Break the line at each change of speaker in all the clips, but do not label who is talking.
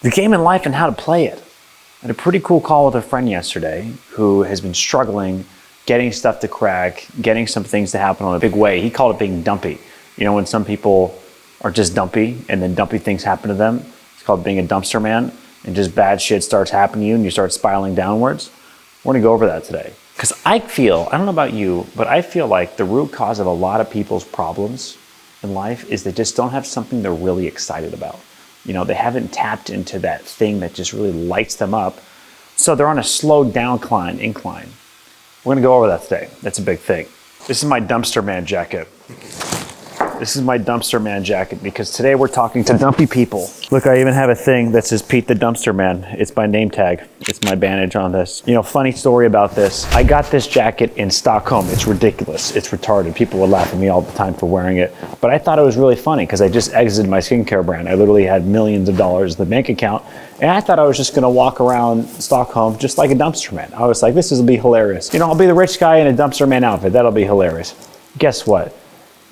The game in life and how to play it. I had a pretty cool call with a friend yesterday who has been struggling getting stuff to crack, getting some things to happen on a big way. He called it being dumpy. You know, when some people are just dumpy and then dumpy things happen to them, it's called being a dumpster man, and just bad shit starts happening to you and you start spiraling downwards. We're gonna go over that today. Because I don't know about you, but I feel like the root cause of a lot of people's problems in life is they just don't have something they're really excited about. You know, they haven't tapped into that thing that just really lights them up. So they're on a slow incline. We're gonna go over that today. That's a big thing. This is my dumpster man jacket. Because today we're talking to dumpy people. Look, I even have a thing that says Pete the Dumpster Man. It's my name tag. It's my bandage on this. You know, funny story about this. I got this jacket in Stockholm. It's ridiculous. It's retarded. People would laugh at me all the time for wearing it. But I thought it was really funny because I just exited my skincare brand. I literally had millions of dollars in the bank account. And I thought I was just gonna walk around Stockholm just like a dumpster man. I was like, this will be hilarious. You know, I'll be the rich guy in a dumpster man outfit. That'll be hilarious. Guess what?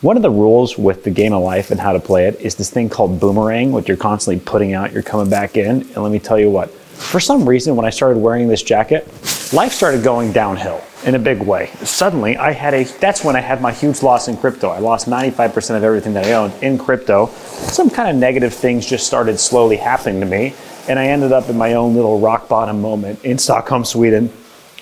One of the rules with the game of life and how to play it is this thing called boomerang, which you're constantly putting out, you're coming back in. And let me tell you what, for some reason, when I started wearing this jacket, life started going downhill in a big way. Suddenly, that's when I had my huge loss in crypto. I lost 95% of everything that I owned in crypto. Some kind of negative things just started slowly happening to me. And I ended up in my own little rock bottom moment in Stockholm, Sweden,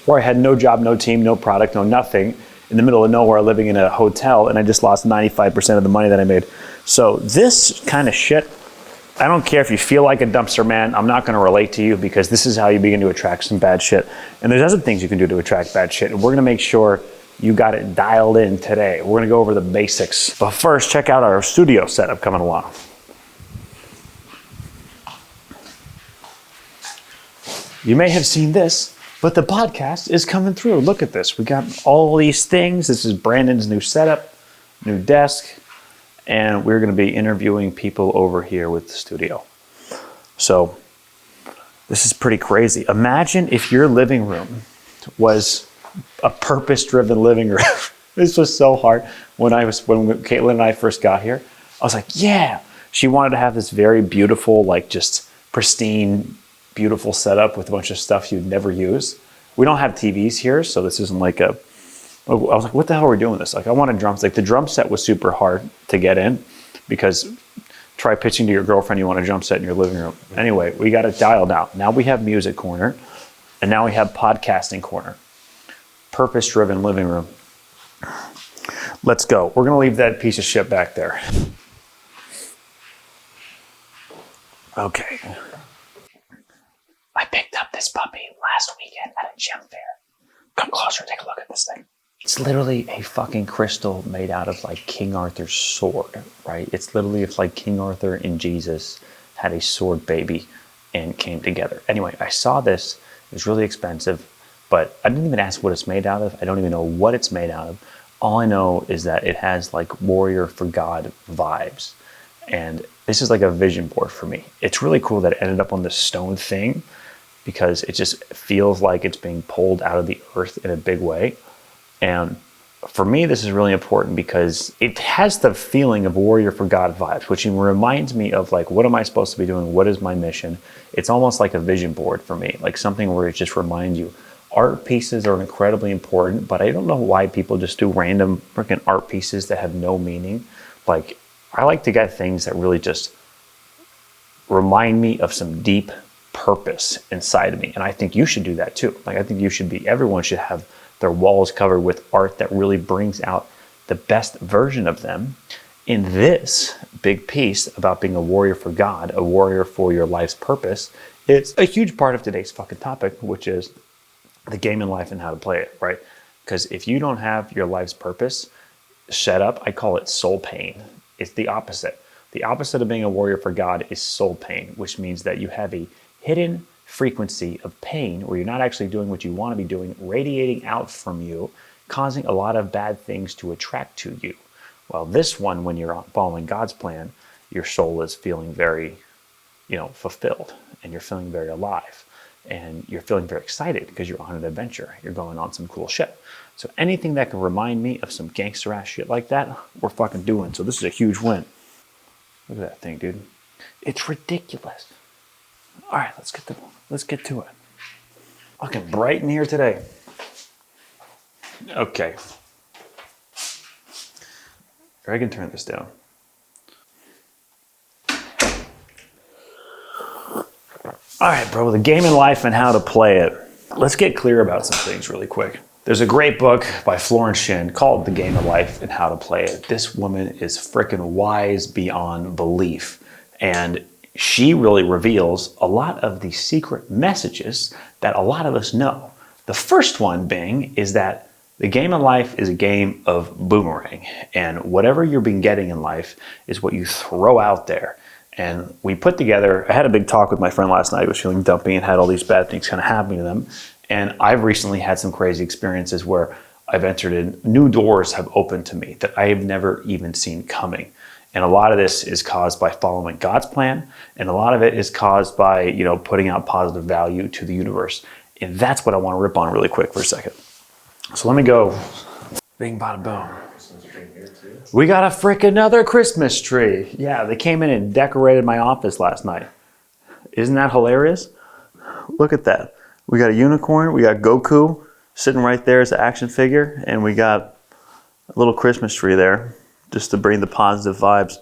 where I had no job, no team, no product, no nothing, in the middle of nowhere living in a hotel, and I just lost 95% of the money that I made. So this kind of shit, I don't care if you feel like a dumpster man, I'm not gonna relate to you because this is how you begin to attract some bad shit. And there's other things you can do to attract bad shit, and we're gonna make sure you got it dialed in today. We're gonna go over the basics. But first, check out our studio setup coming along. You may have seen this, but the podcast is coming through. Look at this. We got all these things. This is Brandon's new setup, new desk, and we're going to be interviewing people over here with the studio. So this is pretty crazy. Imagine if your living room was a purpose-driven living room. This was so hard. When Caitlin and I first got here, I was like, yeah. She wanted to have this very beautiful, like just pristine, beautiful setup with a bunch of stuff you'd never use. We don't have TVs here, so this isn't like I was like, what the hell are we doing this? Like, I wanted drums. Like, the drum set was super hard to get in because try pitching to your girlfriend you want a drum set in your living room. Anyway, we got it dialed out. Now we have music corner, and now we have podcasting corner. Purpose-driven living room. Let's go. We're gonna leave that piece of shit back there. Okay. I picked up this puppy last weekend at a gym fair. Come closer, take a look at this thing. It's literally a fucking crystal made out of like King Arthur's sword, right? It's literally if like King Arthur and Jesus had a sword baby and came together. Anyway, I saw this, it was really expensive, but I didn't even ask what it's made out of. I don't even know what it's made out of. All I know is that it has like warrior for God vibes. And this is like a vision board for me. It's really cool that it ended up on this stone thing, because it just feels like it's being pulled out of the earth in a big way. And for me, this is really important because it has the feeling of warrior for God vibes, which reminds me of like, what am I supposed to be doing? What is my mission? It's almost like a vision board for me, like something where it just reminds you. Art pieces are incredibly important, but I don't know why people just do random freaking art pieces that have no meaning. Like, I like to get things that really just remind me of some deep purpose inside of me. And I think you should do that too. Like, I think everyone should have their walls covered with art that really brings out the best version of them. In this big piece about being a warrior for God, a warrior for your life's purpose, it's a huge part of today's fucking topic, which is the game in life and how to play it, right? Because if you don't have your life's purpose set up, I call it soul pain. It's the opposite. The opposite of being a warrior for God is soul pain, which means that you have a hidden frequency of pain where you're not actually doing what you want to be doing, radiating out from you, causing a lot of bad things to attract to you. Well, this one, when you're following God's plan, your soul is feeling very, fulfilled, and you're feeling very alive, and you're feeling very excited because you're on an adventure. You're going on some cool shit. So anything that can remind me of some gangster ass shit like that, we're fucking doing. So this is a huge win. Look at that thing, dude. It's ridiculous. All right, let's get to it. Looking bright in here today. Okay. I can turn this down. All right, bro, the game in life and how to play it. Let's get clear about some things really quick. There's a great book by Florence Shin called The Game of Life and How to Play It. This woman is freaking wise beyond belief. And she really reveals a lot of the secret messages that a lot of us know. The first one being is that the game of life is a game of boomerang. And whatever you've been getting in life is what you throw out there. And we put together, I had a big talk with my friend last night. I was feeling dumpy and had all these bad things kind of happening to them. And I've recently had some crazy experiences where I've entered in, new doors have opened to me that I have never even seen coming. And a lot of this is caused by following God's plan. And a lot of it is caused by, putting out positive value to the universe. And that's what I want to rip on really quick for a second. So let me go. Bing, bada, boom. We got a frick another Christmas tree. Yeah, they came in and decorated my office last night. Isn't that hilarious? Look at that. We got a unicorn. We got Goku sitting right there as an action figure. And we got a little Christmas tree there just to bring the positive vibes.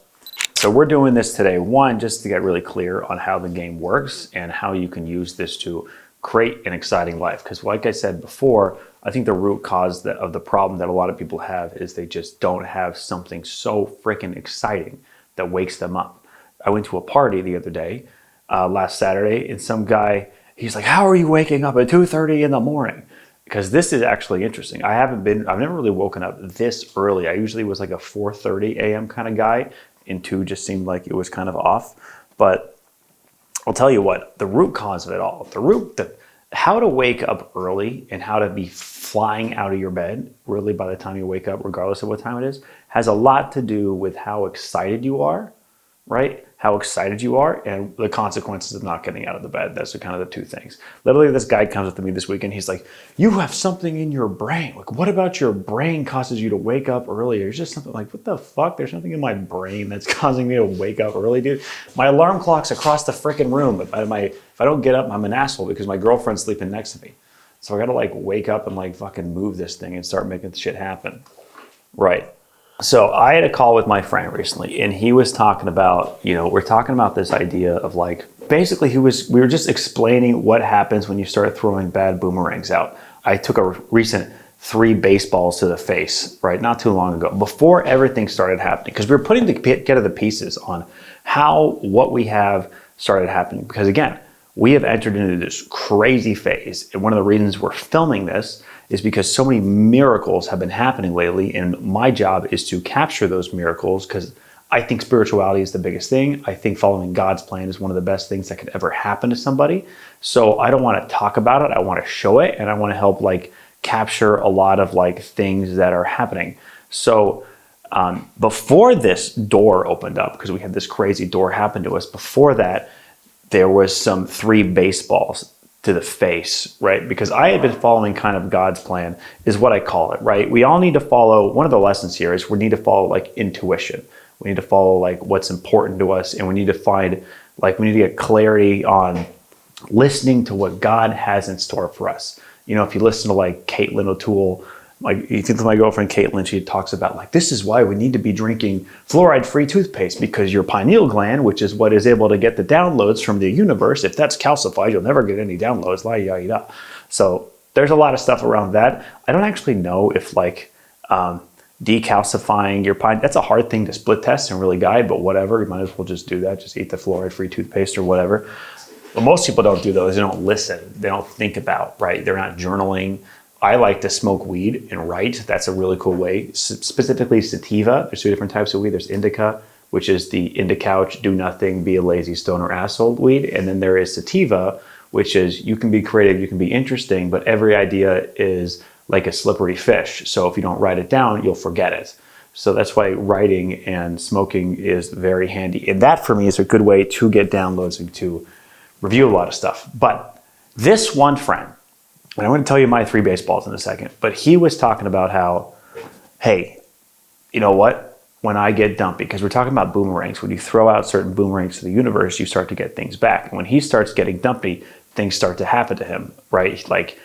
So we're doing this today, one, just to get really clear on how the game works and how you can use this to create an exciting life. Because like I said before, I think the root cause of the problem that a lot of people have is they just don't have something so freaking exciting that wakes them up. I went to a party the other day, last Saturday, and some guy, he's like, how are you waking up at 2:30 in the morning? Because this is actually interesting. I've never really woken up this early. I usually was like a 4:30 a.m. kind of guy, and 2 just seemed like it was kind of off. But I'll tell you what, the root cause of it all, how to wake up early and how to be flying out of your bed really by the time you wake up, regardless of what time it is, has a lot to do with how excited you are, right? How excited you are and the consequences of not getting out of the bed. That's kind of the two things. Literally, this guy comes up to me this weekend. He's like, you have something in your brain. Like, what about your brain causes you to wake up early? It's just something like, what the fuck? There's nothing in my brain that's causing me to wake up early, dude. My alarm clock's across the freaking room. If I don't get up, I'm an asshole because my girlfriend's sleeping next to me. So I gotta like wake up and like fucking move this thing and start making shit happen. Right. So I had a call with my friend recently, and he was talking about, we're talking about this idea of like, basically we were just explaining what happens when you start throwing bad boomerangs out. I took a recent 3 baseballs to the face, right, not too long ago, before everything started happening, because we were putting together the pieces on how what we have started happening. Because again, we have entered into this crazy phase, and one of the reasons we're filming this is because so many miracles have been happening lately, and my job is to capture those miracles because I think spirituality is the biggest thing. I think following God's plan is one of the best things that could ever happen to somebody. So I don't want to talk about it. I want to show it, and I want to help like capture a lot of like things that are happening. So before this door opened up, because we had this crazy door happen to us, before that, there was some 3 baseballs to the face, right? Because I had been following kind of God's plan is what I call it, right? We all need to follow, one of the lessons here is we need to follow like intuition. We need to follow like what's important to us, and we need to find, like we need to get clarity on listening to what God has in store for us. If you listen to like Caitlin O'Toole, like you think of my girlfriend Caitlin, she talks about like, this is why we need to be drinking fluoride-free toothpaste, because your pineal gland, which is what is able to get the downloads from the universe, if that's calcified, you'll never get any downloads, la ya ya. So there's a lot of stuff around that. I don't actually know if like decalcifying your pine, that's a hard thing to split test and really guide, but whatever, you might as well just do that. Just eat the fluoride-free toothpaste or whatever. But most people don't do those. They don't listen. They don't think about, right? They're not journaling. I like to smoke weed and write. That's a really cool way. Specifically sativa. There's 2 different types of weed. There's indica, which is the indicouch, do nothing, be a lazy stoner asshole weed. And then there is sativa, which is you can be creative, you can be interesting, but every idea is like a slippery fish. So if you don't write it down, you'll forget it. So that's why writing and smoking is very handy. And that for me is a good way to get downloads and to review a lot of stuff. But this one friend, and I'm going to tell you my 3 baseballs in a second, but he was talking about how, hey, you know what? when I get dumpy, because we're talking about boomerangs. When you throw out certain boomerangs to the universe, you start to get things back. And when he starts getting dumpy, things start to happen to him, right? Like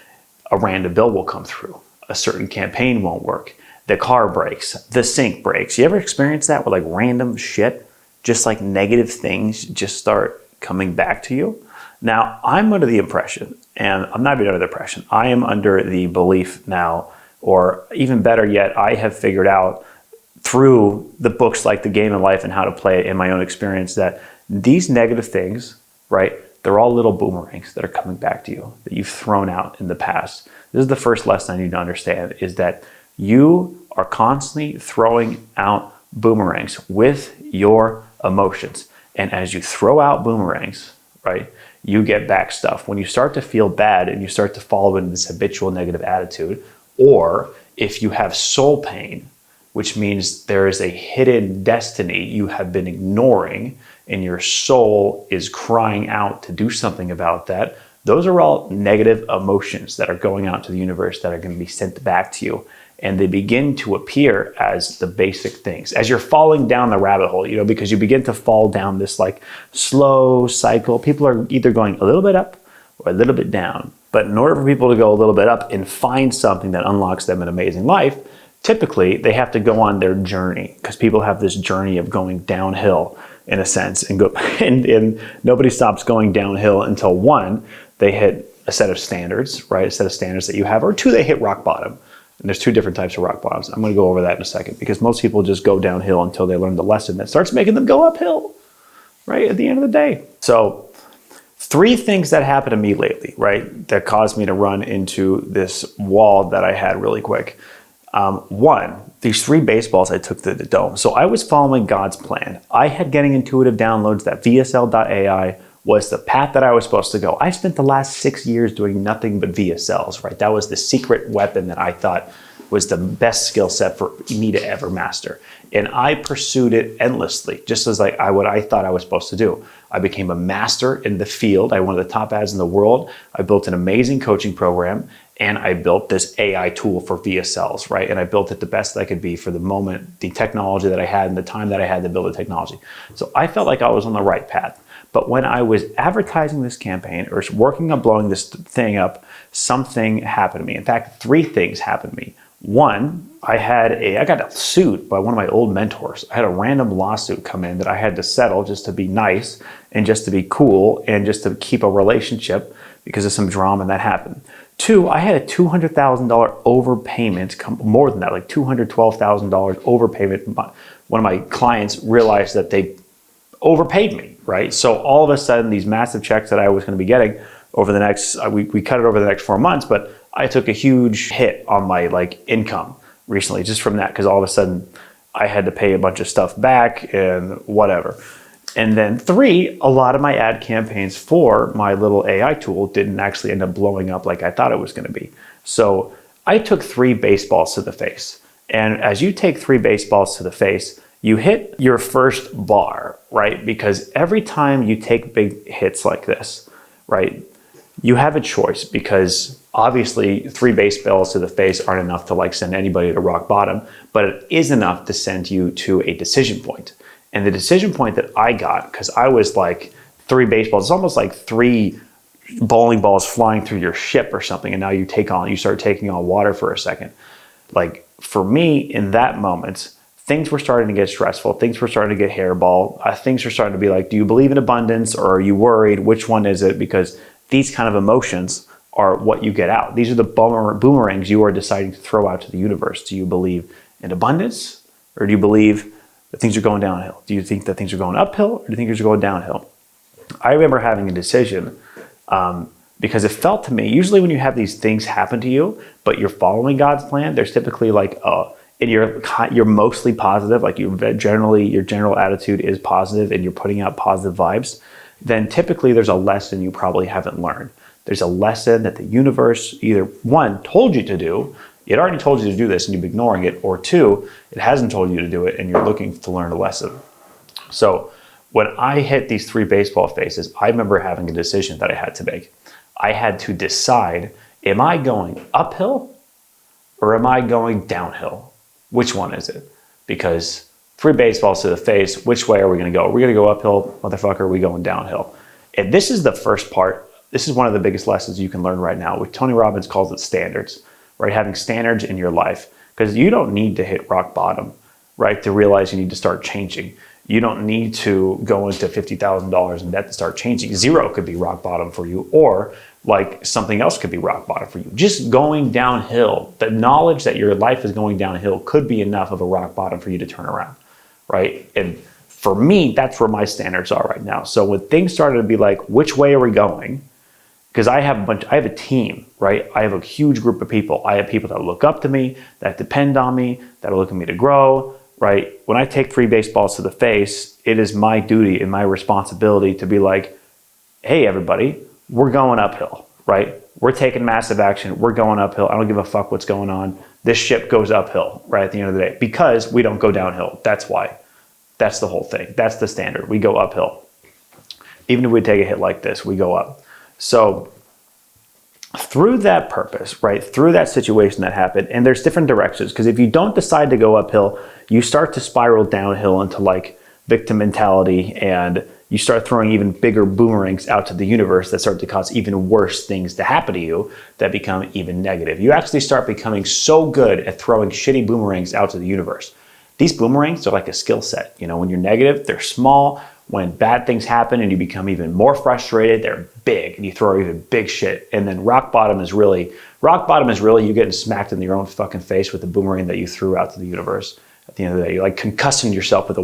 a random bill will come through, a certain campaign won't work, the car breaks, the sink breaks. You ever experience that with like random shit? Just like negative things just start coming back to you. Now, I'm under the impression, and I'm not even under the impression, I am under the belief now, or even better yet, I have figured out through the books like The Game of Life and How to Play It in my own experience that these negative things, right, they're all little boomerangs that are coming back to you that you've thrown out in the past. This is the first lesson I need to understand, is that you are constantly throwing out boomerangs with your emotions. And as you throw out boomerangs, right, you get back stuff. When you start to feel bad and you start to follow in this habitual negative attitude, or if you have soul pain, which means there is a hidden destiny you have been ignoring and your soul is crying out to do something about that, those are all negative emotions that are going out to the universe that are going to be sent back to you. And they begin to appear as the basic things. As you're falling down the rabbit hole, because you begin to fall down this like slow cycle. People are either going a little bit up or a little bit down. But in order for people to go a little bit up and find something that unlocks them an amazing life, typically they have to go on their journey, because people have this journey of going downhill in a sense, and nobody stops going downhill until one, they hit a set of standards, right? A set of standards that you have, or two, they hit rock bottom. And there's two different types of rock bottoms. I'm going to go over that in a second, because most people just go downhill until they learn the lesson that starts making them go uphill, right? At the end of the day. So 3 things that happened to me lately, right? That caused me to run into this wall that I had really quick. One, these 3 baseballs I took to the dome. So I was following God's plan. I had getting intuitive downloads that VSL.ai was the path that I was supposed to go. I spent the last 6 years doing nothing but VSLs, right? That was the secret weapon that I thought was the best skill set for me to ever master. And I pursued it endlessly, just as like what I thought I was supposed to do. I became a master in the field. I one of the top ads in the world. I built an amazing coaching program, and I built this AI tool for VSLs, right? And I built it the best that I could be for the moment, the technology that I had and the time that I had to build the technology. So I felt like I was on the right path. But when I was advertising this campaign or working on blowing this thing up, something happened to me. In fact, 3 things happened to me. One, I got sued by one of my old mentors. I had a random lawsuit come in that I had to settle just to be nice and just to be cool and just to keep a relationship because of some drama that happened. 2, I had a $200,000 overpayment, more than that, like $212,000 overpayment. One of my clients realized that they overpaid me, right? So all of a sudden, these massive checks that I was going to be getting over the next, we cut it over the next 4 months, but I took a huge hit on my income recently just from that, because all of a sudden I had to pay a bunch of stuff back and whatever. And then 3, a lot of my ad campaigns for my little AI tool didn't actually end up blowing up like I thought it was going to be. So I took 3 baseballs to the face. And as you take 3 baseballs to the face, you hit your first bar, right? Because every time you take big hits like this, right, you have a choice, because obviously 3 baseballs to the face aren't enough to send anybody to rock bottom, but it is enough to send you to a decision point. And the decision point that I got, because I was 3 baseballs, it's almost like 3 bowling balls flying through your ship or something, and now you start taking on water for a second. For me, in that moment, things were starting to get stressful. Things were starting to get hairball. Things were starting to be like, do you believe in abundance or are you worried? Which one is it? Because these kind of emotions are what you get out. These are the boomerangs you are deciding to throw out to the universe. Do you believe in abundance, or do you believe that things are going downhill? Do you think that things are going uphill, or do you think things are going downhill? I remember having a decision because it felt to me, usually when you have these things happen to you, but you're following God's plan, there's typically and you're mostly positive, your general attitude is positive and you're putting out positive vibes, then typically there's a lesson you probably haven't learned. There's a lesson that the universe either, 1, told you to do, it already told you to do this and you're ignoring it, or 2, it hasn't told you to do it and you're looking to learn a lesson. So when I hit these 3 baseball faces, I remember having a decision that I had to make. I had to decide, am I going uphill or am I going downhill? Which one is it? Because 3 baseballs to the face. Which way are we going to go? Are we going to go uphill, motherfucker? Or are we going downhill? And this is the first part. This is one of the biggest lessons you can learn right now. What Tony Robbins calls it standards, right? Having standards in your life, because you don't need to hit rock bottom, right, to realize you need to start changing. You don't need to go into $50,000 in debt to start changing. 0 could be rock bottom for you, or like something else could be rock bottom for you. Just going downhill, the knowledge that your life is going downhill could be enough of a rock bottom for you to turn around, right? And for me, that's where my standards are right now. So when things started to be like, which way are we going? Because I have a team, right? I have a huge group of people. I have people that look up to me, that depend on me, that are looking at me to grow, right? When I take 3 baseballs to the face, it is my duty and my responsibility to be like, hey, everybody, we're going uphill, right? We're taking massive action. We're going uphill. I don't give a fuck what's going on. This ship goes uphill, right, at the end of the day, because we don't go downhill. That's why. That's the whole thing. That's the standard. We go uphill. Even if we take a hit like this, we go up. So through that purpose, right, through that situation that happened, and there's different directions, because if you don't decide to go uphill, you start to spiral downhill into like victim mentality, and you start throwing even bigger boomerangs out to the universe that start to cause even worse things to happen to you that become even negative. You actually start becoming so good at throwing shitty boomerangs out to the universe. These boomerangs are like a skill set. You know, when you're negative, they're small. When bad things happen and you become even more frustrated, they're big and you throw even big shit. And then rock bottom is really you getting smacked in your own fucking face with the boomerang that you threw out to the universe. At the end of the day, you're like concussing yourself with a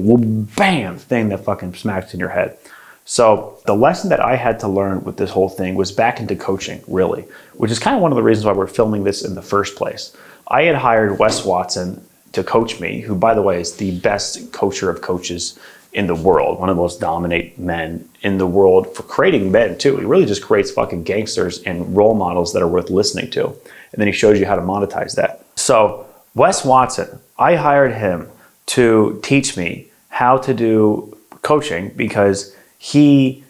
bam thing that fucking smacks in your head. So the lesson that I had to learn with this whole thing was back into coaching, really, which is kind of one of the reasons why we're filming this in the first place. I had hired Wes Watson to coach me, who, by the way, is the best coacher of coaches in the world, one of the most dominant men in the world for creating men too. He really just creates fucking gangsters and role models that are worth listening to. And then he shows you how to monetize that. So Wes Watson, I hired him to teach me how to do coaching because he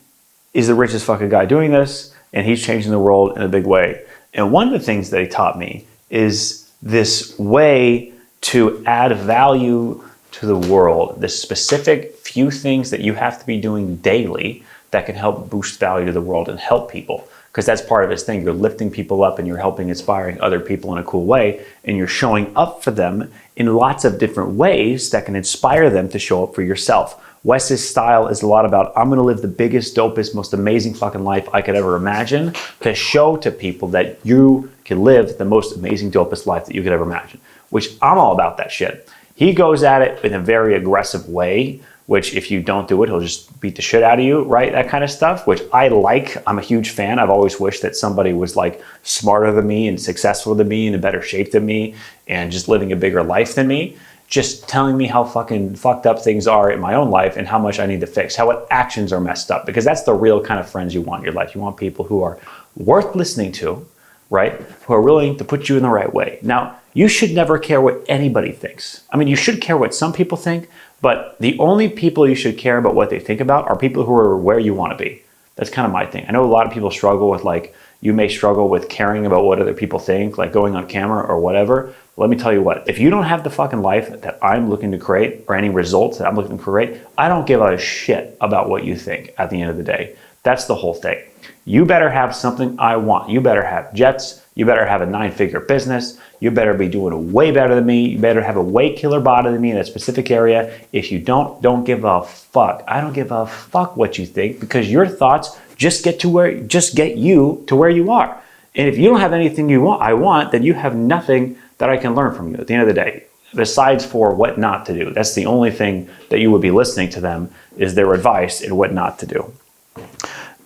is the richest fucking guy doing this, and he's changing the world in a big way. And one of the things that he taught me is this way to add value to the world, the specific few things that you have to be doing daily that can help boost value to the world and help people. Because that's part of his thing. You're lifting people up and you're helping, inspiring other people in a cool way, and you're showing up for them in lots of different ways that can inspire them to show up for yourself. Wes's style is a lot about, I'm gonna live the biggest, dopest, most amazing fucking life I could ever imagine to show to people that you can live the most amazing, dopest life that you could ever imagine, which I'm all about that shit. He goes at it in a very aggressive way, which if you don't do it, he'll just beat the shit out of you, right? That kind of stuff, which I like. I'm a huge fan. I've always wished that somebody was like smarter than me and successful than me and in better shape than me and just living a bigger life than me, just telling me how fucking fucked up things are in my own life and how much I need to fix, how what actions are messed up, because that's the real kind of friends you want in your life. You want people who are worth listening to, right? Who are willing to put you in the right way. Now, you should never care what anybody thinks. I mean, you should care what some people think, but the only people you should care about what they think about are people who are where you want to be. That's kind of my thing. I know a lot of people struggle with, like, you may struggle with caring about what other people think, like going on camera or whatever. Let me tell you what, if you don't have the fucking life that I'm looking to create or any results that I'm looking to create, I don't give a shit about what you think at the end of the day. That's the whole thing. You better have something I want. You better have jets. You better have a 9-figure business. You better be doing way better than me. You better have a way killer body than me in a specific area. If you don't give a fuck. I don't give a fuck what you think, because your thoughts just get you to where you are. And if you don't have anything I want, then you have nothing that I can learn from you at the end of the day, besides for what not to do. That's the only thing that you would be listening to them, is their advice and what not to do.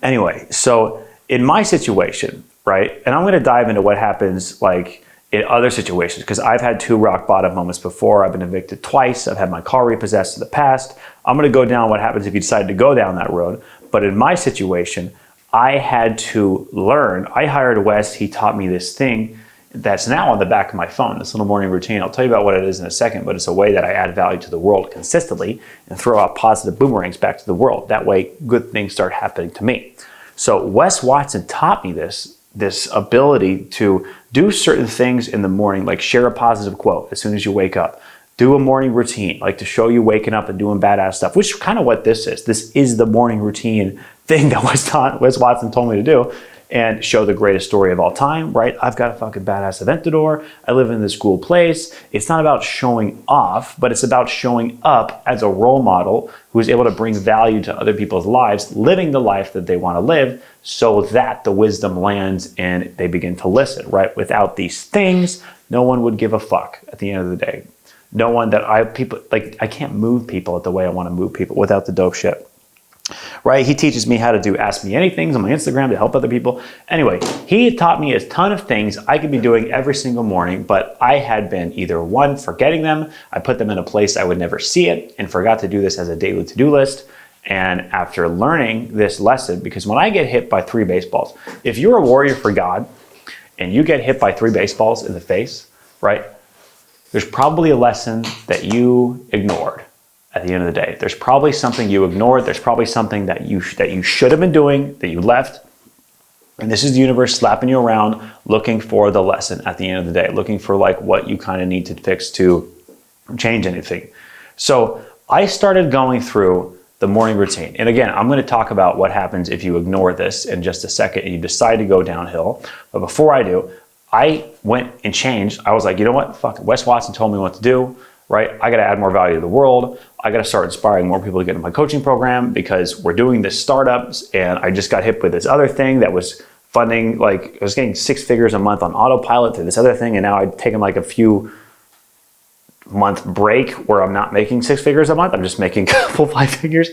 Anyway, so in my situation, right, and I'm going to dive into what happens like in other situations, because I've had 2 rock bottom moments before. I've been evicted twice. I've had my car repossessed in the past. I'm going to go down what happens if you decide to go down that road. But in my situation, I had to learn. I hired Wes. He taught me this thing that's now on the back of my phone, this little morning routine. I'll tell you about what it is in a second, but it's a way that I add value to the world consistently and throw out positive boomerangs back to the world. That way, good things start happening to me. So Wes Watson taught me this ability to do certain things in the morning, like share a positive quote as soon as you wake up. do a morning routine, like to show you waking up and doing badass stuff, which is kind of what this is. This is the morning routine thing that Wes Watson told me to do, and show the greatest story of all time, right? I've got a fucking badass Aventador. I live in this cool place. It's not about showing off, but it's about showing up as a role model who is able to bring value to other people's lives, living the life that they want to live, so that the wisdom lands and they begin to listen, right? Without these things, no one would give a fuck at the end of the day. No one that I can't move people the way I want to move people without the dope shit. Right? He teaches me how to do Ask Me Anythings on my Instagram to help other people. Anyway, he taught me a ton of things I could be doing every single morning, but I had been either one, forgetting them, I put them in a place I would never see it, and forgot to do this as a daily to-do list. And after learning this lesson, because when I get hit by 3 baseballs, if you're a warrior for God and you get hit by 3 baseballs in the face, right? There's probably a lesson that you ignored. At the end of the day, there's probably something you ignored. There's probably something that you should have been doing that you left. And this is the universe slapping you around, looking for the lesson at the end of the day, looking for like what you kind of need to fix to change anything. So I started going through the morning routine. And again, I'm going to talk about what happens if you ignore this in just a second and you decide to go downhill. But before I do, I went and changed. I was like, you know what? Fuck it. Wes Watson told me what to do. Right? I got to add more value to the world. I got to start inspiring more people to get in my coaching program, because we're doing this startups, and I just got hit with this other thing that was funding, like I was getting 6 figures a month on autopilot to this other thing. And now I've taken like a few month break where I'm not making 6 figures a month. I'm just making a couple 5 figures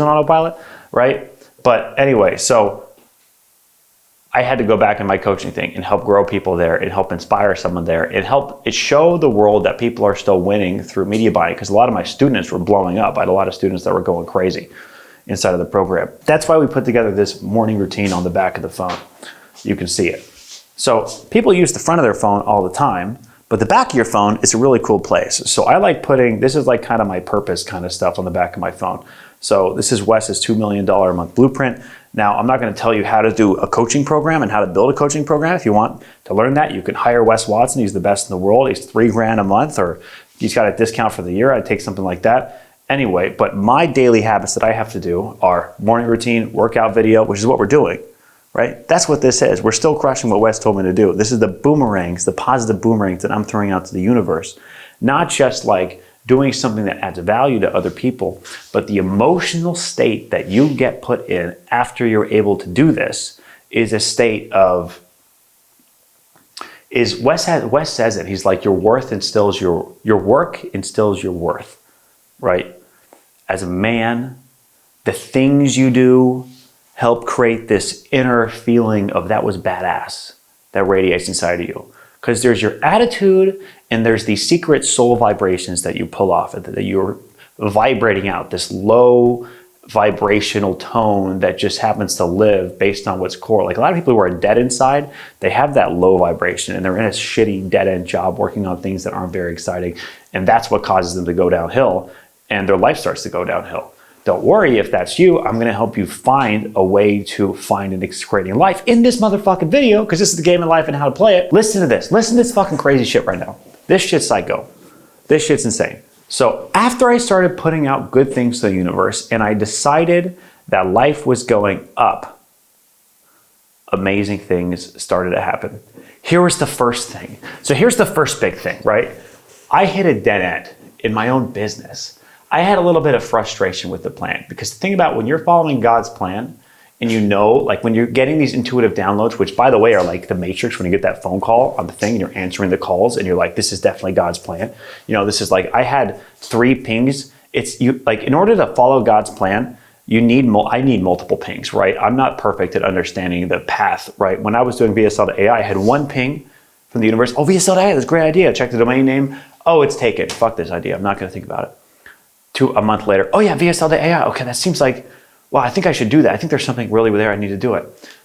on autopilot. Right? But anyway, so I had to go back in my coaching thing and help grow people there and help inspire someone there and help it show the world that people are still winning through media buying, because a lot of my students were blowing up. I had a lot of students that were going crazy inside of the program. That's why we put together this morning routine on the back of the phone. You can see it. So people use the front of their phone all the time, but the back of your phone is a really cool place. So I like putting, this is like kind of my purpose kind of stuff on the back of my phone. So this is Wes's $2 million a month blueprint. Now, I'm not going to tell you how to do a coaching program and how to build a coaching program. If you want to learn that, you can hire Wes Watson. He's the best in the world. He's $3,000 a month, or he's got a discount for the year. I'd take something like that. Anyway, but my daily habits that I have to do are morning routine, workout video, which is what we're doing, right? That's what this is. We're still crushing what Wes told me to do. This is the boomerangs, the positive boomerangs that I'm throwing out to the universe. Not just like doing something that adds value to other people, but the emotional state that you get put in after you're able to do this is a state of, Wes says it, he's like, your work instills your worth, right? As a man, the things you do help create this inner feeling of that was badass that radiates inside of you. Because there's your attitude and there's these secret soul vibrations that you pull off, that you're vibrating out, this low vibrational tone that just happens to live based on what's core. Like a lot of people who are dead inside, they have that low vibration and they're in a shitty dead end job working on things that aren't very exciting. And that's what causes them to go downhill and their life starts to go downhill. Don't worry if that's you. I'm going to help you find a way to find an exciting life in this motherfucking video, because this is the game of life and how to play it. Listen to this. Listen to this fucking crazy shit right now. This shit's psycho. This shit's insane. So after I started putting out good things to the universe and I decided that life was going up, amazing things started to happen. Here was the first thing. So here's the first big thing, right? I hit a dead end in my own business. I had a little bit of frustration with the plan, because the thing about when you're following God's plan and you know, like when you're getting these intuitive downloads, which by the way are like the Matrix, when you get that phone call on the thing and you're answering the calls and you're like, this is definitely God's plan. You know, this is like, I had 3 pings. It's you, like in order to follow God's plan, I need multiple pings, right? I'm not perfect at understanding the path, right? When I was doing VSL to AI, I had 1 ping from the universe. Oh, VSL to AI, that's a great idea. Check the domain name. Oh, it's taken. Fuck this idea. I'm not going to think about it. A month later, oh yeah, VSL to AI. Okay, that seems like, well, I think I should do that. I think there's something really there. I need to do it.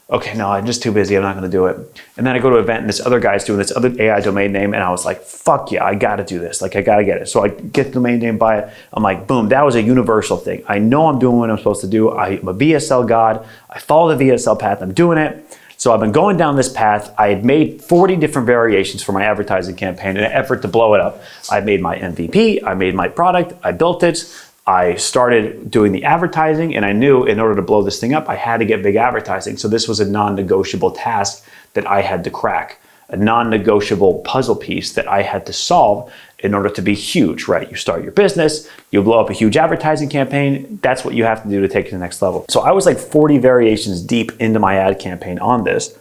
Okay, no, I'm just too busy. I'm not going to do it. And then I go to an event and this other guy's doing this other AI domain name. And I was like, fuck yeah, I got to do this. Like, I got to get it. So I get the domain name, buy it. I'm like, boom, that was a universal thing. I know I'm doing what I'm supposed to do. I'm a VSL god. I follow the VSL path. I'm doing it. So I've been going down this path. I had made 40 different variations for my advertising campaign in an effort to blow it up. I made my MVP, I made my product, I built it, I started doing the advertising, and I knew in order to blow this thing up, I had to get big advertising. So this was a non-negotiable task that I had to crack, a non-negotiable puzzle piece that I had to solve in order to be huge, right? You start your business, you blow up a huge advertising campaign, that's what you have to do to take it to the next level. So I was like 40 variations deep into my ad campaign on this.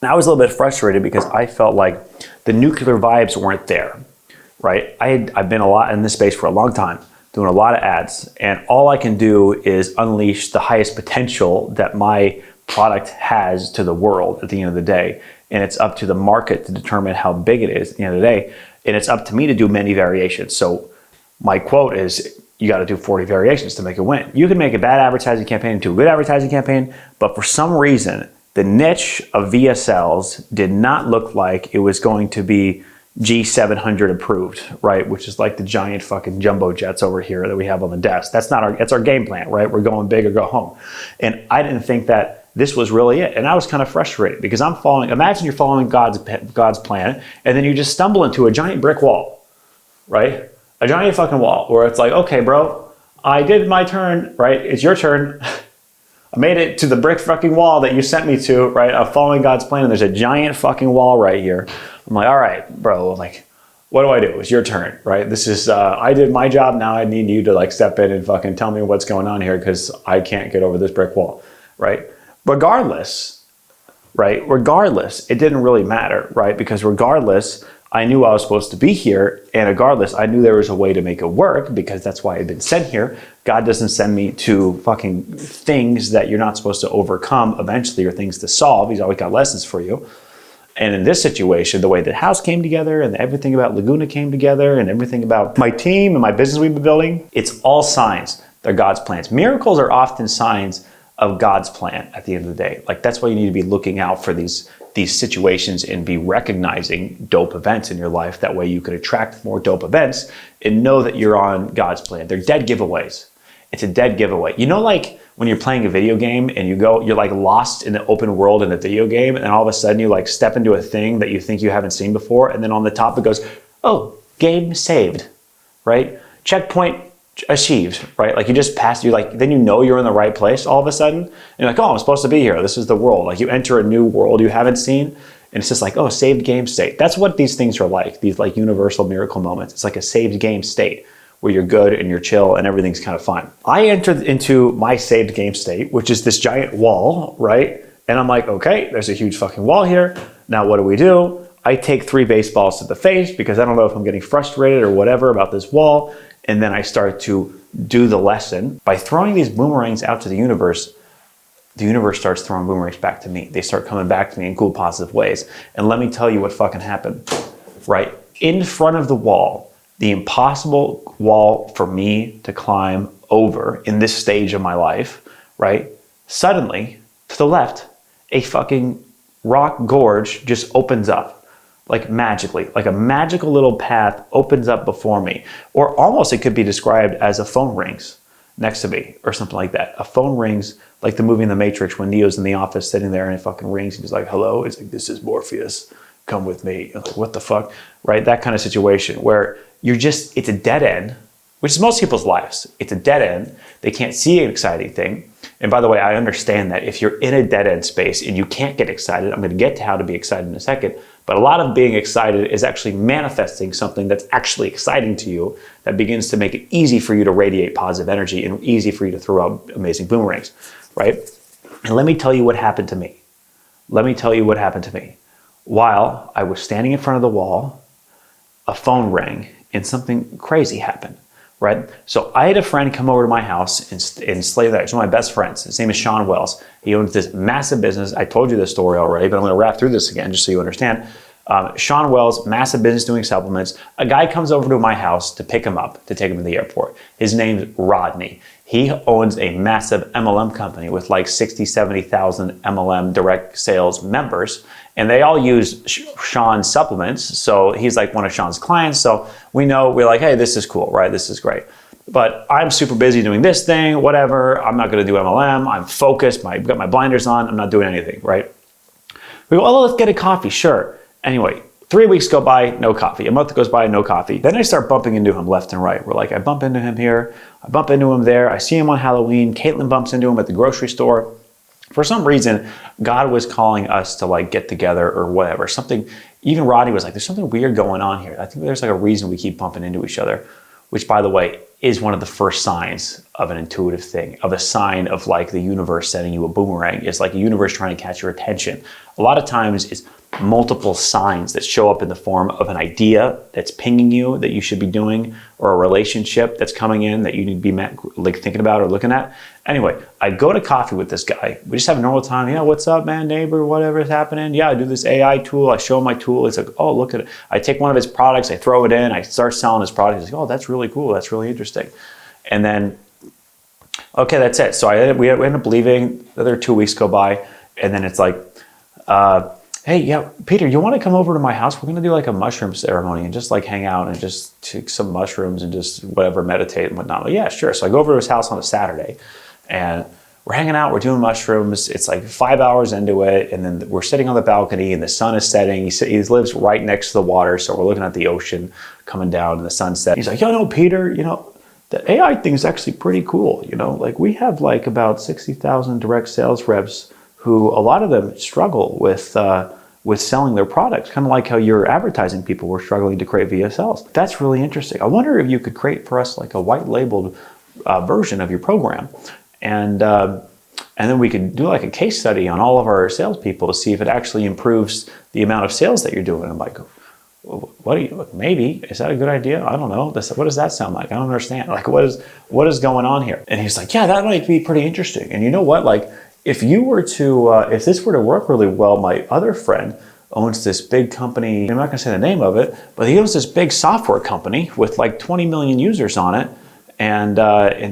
And I was a little bit frustrated because I felt like the nuclear vibes weren't there, right? I've been a lot in this space for a long time, doing a lot of ads, and all I can do is unleash the highest potential that my product has to the world at the end of the day. And it's up to the market to determine how big it is at the end of the day. And it's up to me to do many variations. So my quote is, you got to do 40 variations to make a win. You can make a bad advertising campaign into a good advertising campaign, but for some reason, the niche of VSLs did not look like it was going to be G700 approved, right? Which is like the giant fucking jumbo jets over here that we have on the desk. That's our game plan, right? We're going big or go home. And I didn't think that this was really it. And I was kind of frustrated because imagine you're following God's plan, and then you just stumble into a giant brick wall, right? A giant fucking wall where it's like, okay, bro, I did my turn, right? It's your turn. I made it to the brick fucking wall that you sent me to, right? I'm following God's plan, and there's a giant fucking wall right here. I'm like, all right, bro, like, what do I do? It's your turn, right? This is, I did my job. Now I need you to like step in and fucking tell me what's going on here because I can't get over this brick wall, right? Regardless, it didn't really matter, right? Because regardless, I knew I was supposed to be here, and regardless, I knew there was a way to make it work because that's why I'd been sent here. God doesn't send me to fucking things that you're not supposed to overcome eventually or things to solve. He's always got lessons for you. And in this situation, the way the house came together and everything about Laguna came together and everything about my team and my business we've been building, it's all signs. They're God's plans. Miracles are often signs of God's plan at the end of the day. Like that's why you need to be looking out for these situations and be recognizing dope events in your life. That way you can attract more dope events and know that you're on God's plan. They're dead giveaways. It's a dead giveaway. You know, like when you're playing a video game and you're like lost in the open world in a video game, and all of a sudden you like step into a thing that you think you haven't seen before, and then on the top it goes, oh, game saved, right? Checkpoint achieved, right? Like you just passed, then you know you're in the right place all of a sudden. And you're like, oh, I'm supposed to be here. This is the world. Like you enter a new world you haven't seen, and it's just like, oh, saved game state. That's what these things are like, these like universal miracle moments. It's like a saved game state where you're good and you're chill and everything's kind of fun. I entered into my saved game state, which is this giant wall, right? And I'm like, okay, there's a huge fucking wall here. Now what do? I take 3 baseballs to the face because I don't know if I'm getting frustrated or whatever about this wall. And then I start to do the lesson. By throwing these boomerangs out to the universe starts throwing boomerangs back to me. They start coming back to me in cool, positive ways. And let me tell you what fucking happened, right? In front of the wall, the impossible wall for me to climb over in this stage of my life, right? Suddenly, to the left, a fucking rock gorge just opens up. Like magically, like a magical little path opens up before me. Or almost it could be described as a phone rings next to me or something like that. A phone rings like the movie in The Matrix when Neo's in the office sitting there and it fucking rings. He's like, hello? It's like, this is Morpheus. Come with me. I'm like, what the fuck? Right? That kind of situation where it's a dead end, which is most people's lives. It's a dead end. They can't see an exciting thing. And by the way, I understand that if you're in a dead end space and you can't get excited, I'm going to get to how to be excited in a second. But a lot of being excited is actually manifesting something that's actually exciting to you that begins to make it easy for you to radiate positive energy and easy for you to throw out amazing boomerangs, right? And let me tell you what happened to me. While I was standing in front of the wall, a phone rang and something crazy happened, right? So I had a friend come over to my house in Slave Valley. He's one of my best friends. His name is Sean Wells. He owns this massive business. I told you this story already, but I'm going to wrap through this again just so you understand. Sean Wells, massive business doing supplements. A guy comes over to my house to pick him up, to take him to the airport. His name's Rodney. He owns a massive MLM company with like 60, 70,000 MLM direct sales members. And they all use Sean's supplements. So he's like one of Sean's clients. So we're like, hey, this is cool, right? This is great. But I'm super busy doing this thing, whatever. I'm not going to do MLM. I'm focused. I've got my blinders on. I'm not doing anything, right? We go, oh, let's get a coffee, sure. Anyway, 3 weeks go by, no coffee. A month goes by, no coffee. Then I start bumping into him left and right. We're like, I bump into him here, I bump into him there, I see him on Halloween, Caitlin bumps into him at the grocery store. For some reason, God was calling us to like get together or whatever. Something, even Rodney was like, there's something weird going on here. I think there's like a reason we keep bumping into each other, which by the way, is one of the first signs of an intuitive thing, of a sign of like the universe sending you a boomerang. It's like a universe trying to catch your attention. A lot of times it's multiple signs that show up in the form of an idea that's pinging you that you should be doing, or a relationship that's coming in that you need to be like thinking about or looking at. Anyway, I go to coffee with this guy. We just have a normal time. Yeah, what's up, man, neighbor, whatever is happening. Yeah, I do this AI tool. I show him my tool. It's like, oh, look at it. I take one of his products, I throw it in, I start selling his product. He's like, oh, that's really cool. That's really interesting. And then, okay, that's it. So we end up leaving. The other 2 weeks go by, and then it's like, hey, yeah, Peter, you want to come over to my house? We're going to do like a mushroom ceremony and just like hang out and just take some mushrooms and just whatever, meditate and whatnot. Like, yeah, sure. So I go over to his house on a Saturday and we're hanging out, we're doing mushrooms. It's like 5 hours into it. And then we're sitting on the balcony and the sun is setting. He lives right next to the water. So we're looking at the ocean coming down and the sunset. He's like, yo, no, Peter, you know, the AI thing is actually pretty cool. You know, like we have like about 60,000 direct sales reps who a lot of them struggle with selling their products, kind of like how your advertising people were struggling to create VSLs. That's really interesting. I wonder if you could create for us like a white labeled version of your program. And then we could do like a case study on all of our salespeople to see if it actually improves the amount of sales that you're doing. I'm like, what do you, maybe, is that a good idea? I don't know. What does that sound like? I don't understand. Like, what is going on here? And he's like, yeah, that might be pretty interesting. And you know what? Like, if you were to, if this were to work really well, my other friend owns this big company. I'm not going to say the name of it, but he owns this big software company with like 20 million users on it, and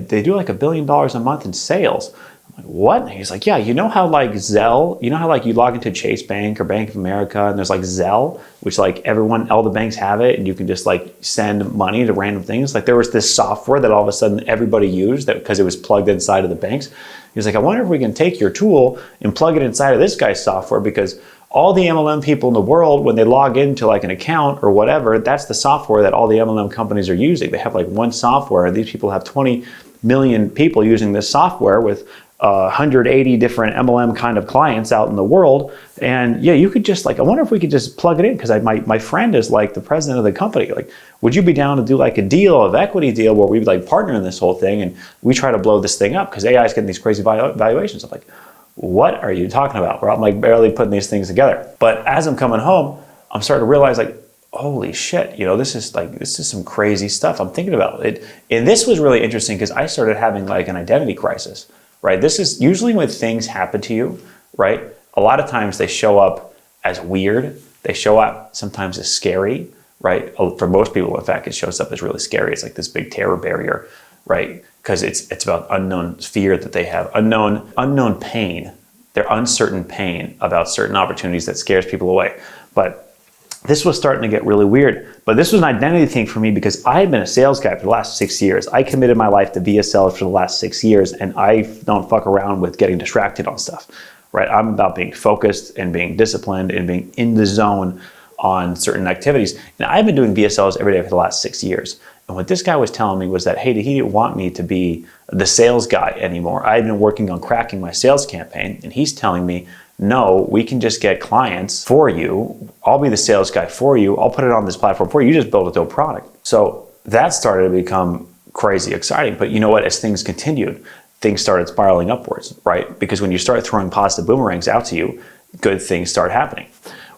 they do like $1 billion a month in sales. I'm like, what? And he's like, yeah, you know how like Zelle, you know how like you log into Chase Bank or Bank of America, and there's like Zelle, which like everyone, all the banks have it, and you can just like send money to random things. Like there was this software that all of a sudden everybody used that because it was plugged inside of the banks. He's like, I wonder if we can take your tool and plug it inside of this guy's software, because all the MLM people in the world, when they log into like an account or whatever, that's the software that all the MLM companies are using. They have like one software, and these people have 20 million people using this software with 180 different MLM kind of clients out in the world. And yeah, you could just like, I wonder if we could just plug it in, because my friend is like the president of the company. Like, would you be down to do like a deal, of equity deal, where we would like partner in this whole thing and we try to blow this thing up, because AI is getting these crazy valuations. I'm like, what are you talking about? Where I'm like barely putting these things together. But as I'm coming home, I'm starting to realize like, holy shit, you know, this is some crazy stuff I'm thinking about it. And this was really interesting because I started having like an identity crisis, right? This is usually when things happen to you, right? A lot of times they show up as weird. They show up sometimes as scary, right? For most people, in fact, it shows up as really scary. It's like this big terror barrier, right? Because it's about unknown fear that they have, unknown pain, their uncertain pain about certain opportunities that scares people away. But this was starting to get really weird. But this was an identity thing for me, because I had been a sales guy for the last 6 years. I committed my life to be a seller for the last 6 years, and I don't fuck around with getting distracted on stuff, right? I'm about being focused and being disciplined and being in the zone on certain activities. And I've been doing VSLs every day for the last 6 years. And what this guy was telling me was that, hey, he didn't want me to be the sales guy anymore. I had been working on cracking my sales campaign, and he's telling me, no, we can just get clients for you. I'll be the sales guy for you. I'll put it on this platform for you. You just build a dope product. So that started to become crazy exciting. But you know what? As things continued, things started spiraling upwards, right? Because when you start throwing positive boomerangs out to you, good things start happening.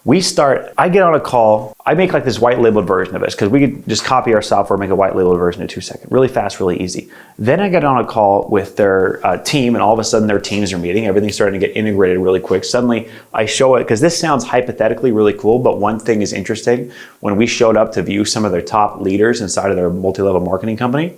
I get on a call, I make like this white labeled version of this, because we could just copy our software, make a white labeled version in 2 seconds, really fast, really easy. Then I get on a call with their team, and all of a sudden their teams are meeting, everything's starting to get integrated really quick. Suddenly I show it, because this sounds hypothetically really cool, but one thing is interesting. When we showed up to view some of their top leaders inside of their multi-level marketing company,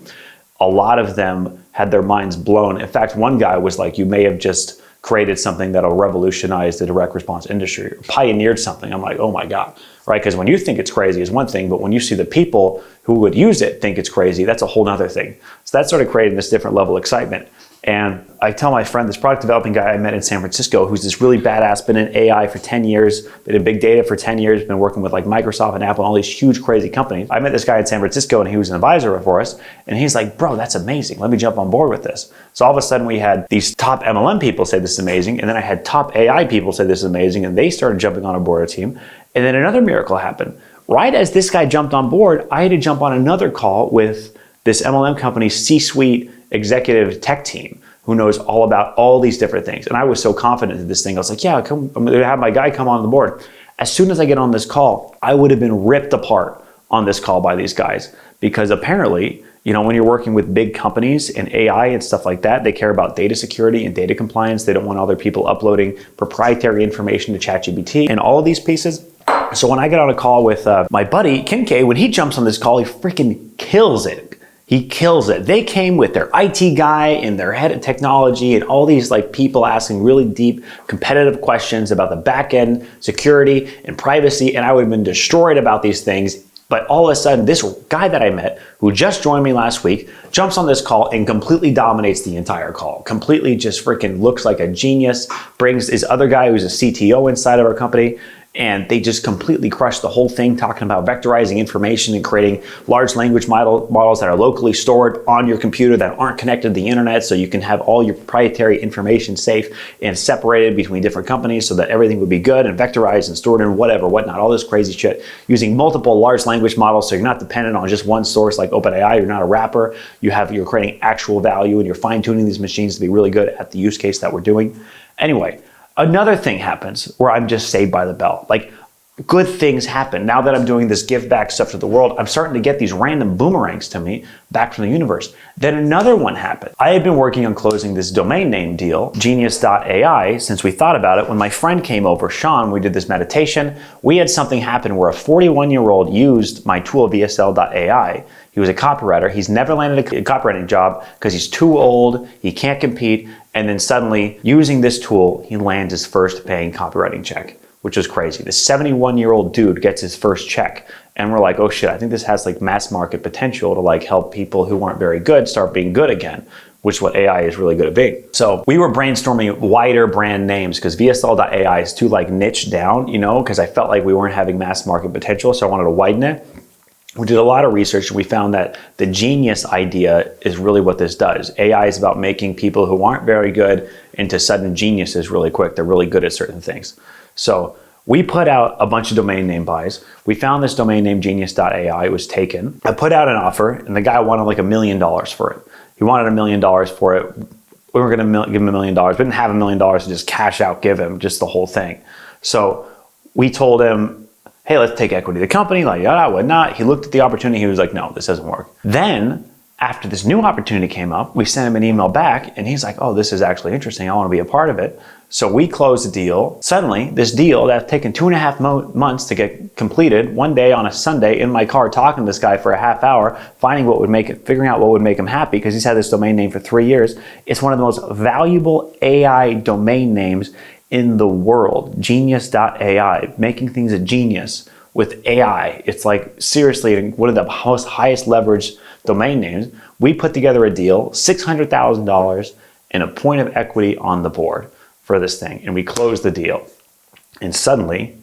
a lot of them had their minds blown. In fact, one guy was like, you may have just created something that'll revolutionize the direct response industry, pioneered something. I'm like, oh my God, right? Because when you think it's crazy is one thing, but when you see the people who would use it think it's crazy, that's a whole nother thing. So that started creating this different level of excitement. And I tell my friend, this product developing guy I met in San Francisco, who's this really badass, been in AI for 10 years, been in big data for 10 years, been working with like Microsoft and Apple and all these huge, crazy companies. I met this guy in San Francisco and he was an advisor for us. And he's like, bro, that's amazing. Let me jump on board with this. So all of a sudden we had these top MLM people say this is amazing. And then I had top AI people say this is amazing. And they started jumping on board our team. And then another miracle happened. Right as this guy jumped on board, I had to jump on another call with this MLM company's C-suite executive tech team who knows all about all these different things. And I was so confident in this thing. I was like, yeah, I'm gonna have my guy come on the board. As soon as I get on this call, I would have been ripped apart on this call by these guys. Because apparently, you know, when you're working with big companies and AI and stuff like that, they care about data security and data compliance. They don't want other people uploading proprietary information to ChatGPT and all of these pieces. So when I get on a call with my buddy, Kincaid, when he jumps on this call, he freaking kills it. He kills it. They came with their IT guy and their head of technology and all these like people asking really deep competitive questions about the back end security and privacy. And I would have been destroyed about these things. But all of a sudden, this guy that I met, who just joined me last week, jumps on this call and completely dominates the entire call. Completely just freaking looks like a genius, brings his other guy who's a CTO inside of our company, and they just completely crushed the whole thing, talking about vectorizing information and creating large language models that are locally stored on your computer that aren't connected to the internet, so you can have all your proprietary information safe and separated between different companies so that everything would be good and vectorized and stored in whatever, whatnot, all this crazy shit, using multiple large language models so you're not dependent on just one source like OpenAI. You're not a wrapper. You're creating actual value and you're fine-tuning these machines to be really good at the use case that we're doing. Anyway, another thing happens where I'm just saved by the bell. Like, good things happen. Now that I'm doing this give back stuff to the world, I'm starting to get these random boomerangs to me back from the universe. Then another one happened. I had been working on closing this domain name deal, genius.ai, since we thought about it. When my friend came over, Sean, we did this meditation. We had something happen where a 41-year-old used my tool VSL.ai. He was a copywriter. He's never landed a copywriting job because he's too old, he can't compete, and then suddenly, using this tool, he lands his first paying copywriting check, which is crazy. This 71-year-old dude gets his first check, and we're like, oh shit, I think this has like mass market potential to like help people who weren't very good start being good again, which is what AI is really good at being. So we were brainstorming wider brand names because VSL.ai is too like niche down, you know, because I felt like we weren't having mass market potential, so I wanted to widen it. We did a lot of research and we found that the genius idea is really what this does. AI is about making people who aren't very good into sudden geniuses really quick. They're really good at certain things. So we put out a bunch of domain name buys. We found this domain name genius.ai. It was taken. I put out an offer and the guy wanted like $1 million for it. He wanted $1 million for it. We were going to give him $1 million. We didn't have $1 million to just cash out, give him just the whole thing. So we told him, hey, let's take equity of the company, like, yeah, whatnot. He looked at the opportunity. He was like, no, this doesn't work. Then, after this new opportunity came up, we sent him an email back, and he's like, oh, this is actually interesting. I want to be a part of it. So we closed the deal. Suddenly, this deal that's taken 2.5 months to get completed, one day on a Sunday in my car, talking to this guy for a half hour, figuring out what would make him happy, because he's had this domain name for 3 years. It's one of the most valuable AI domain names in the world, genius.ai, making things a genius with AI. It's like, seriously, one of the most highest leveraged domain names. We put together a deal, $600,000 and a point of equity on the board for this thing. And we closed the deal. And suddenly,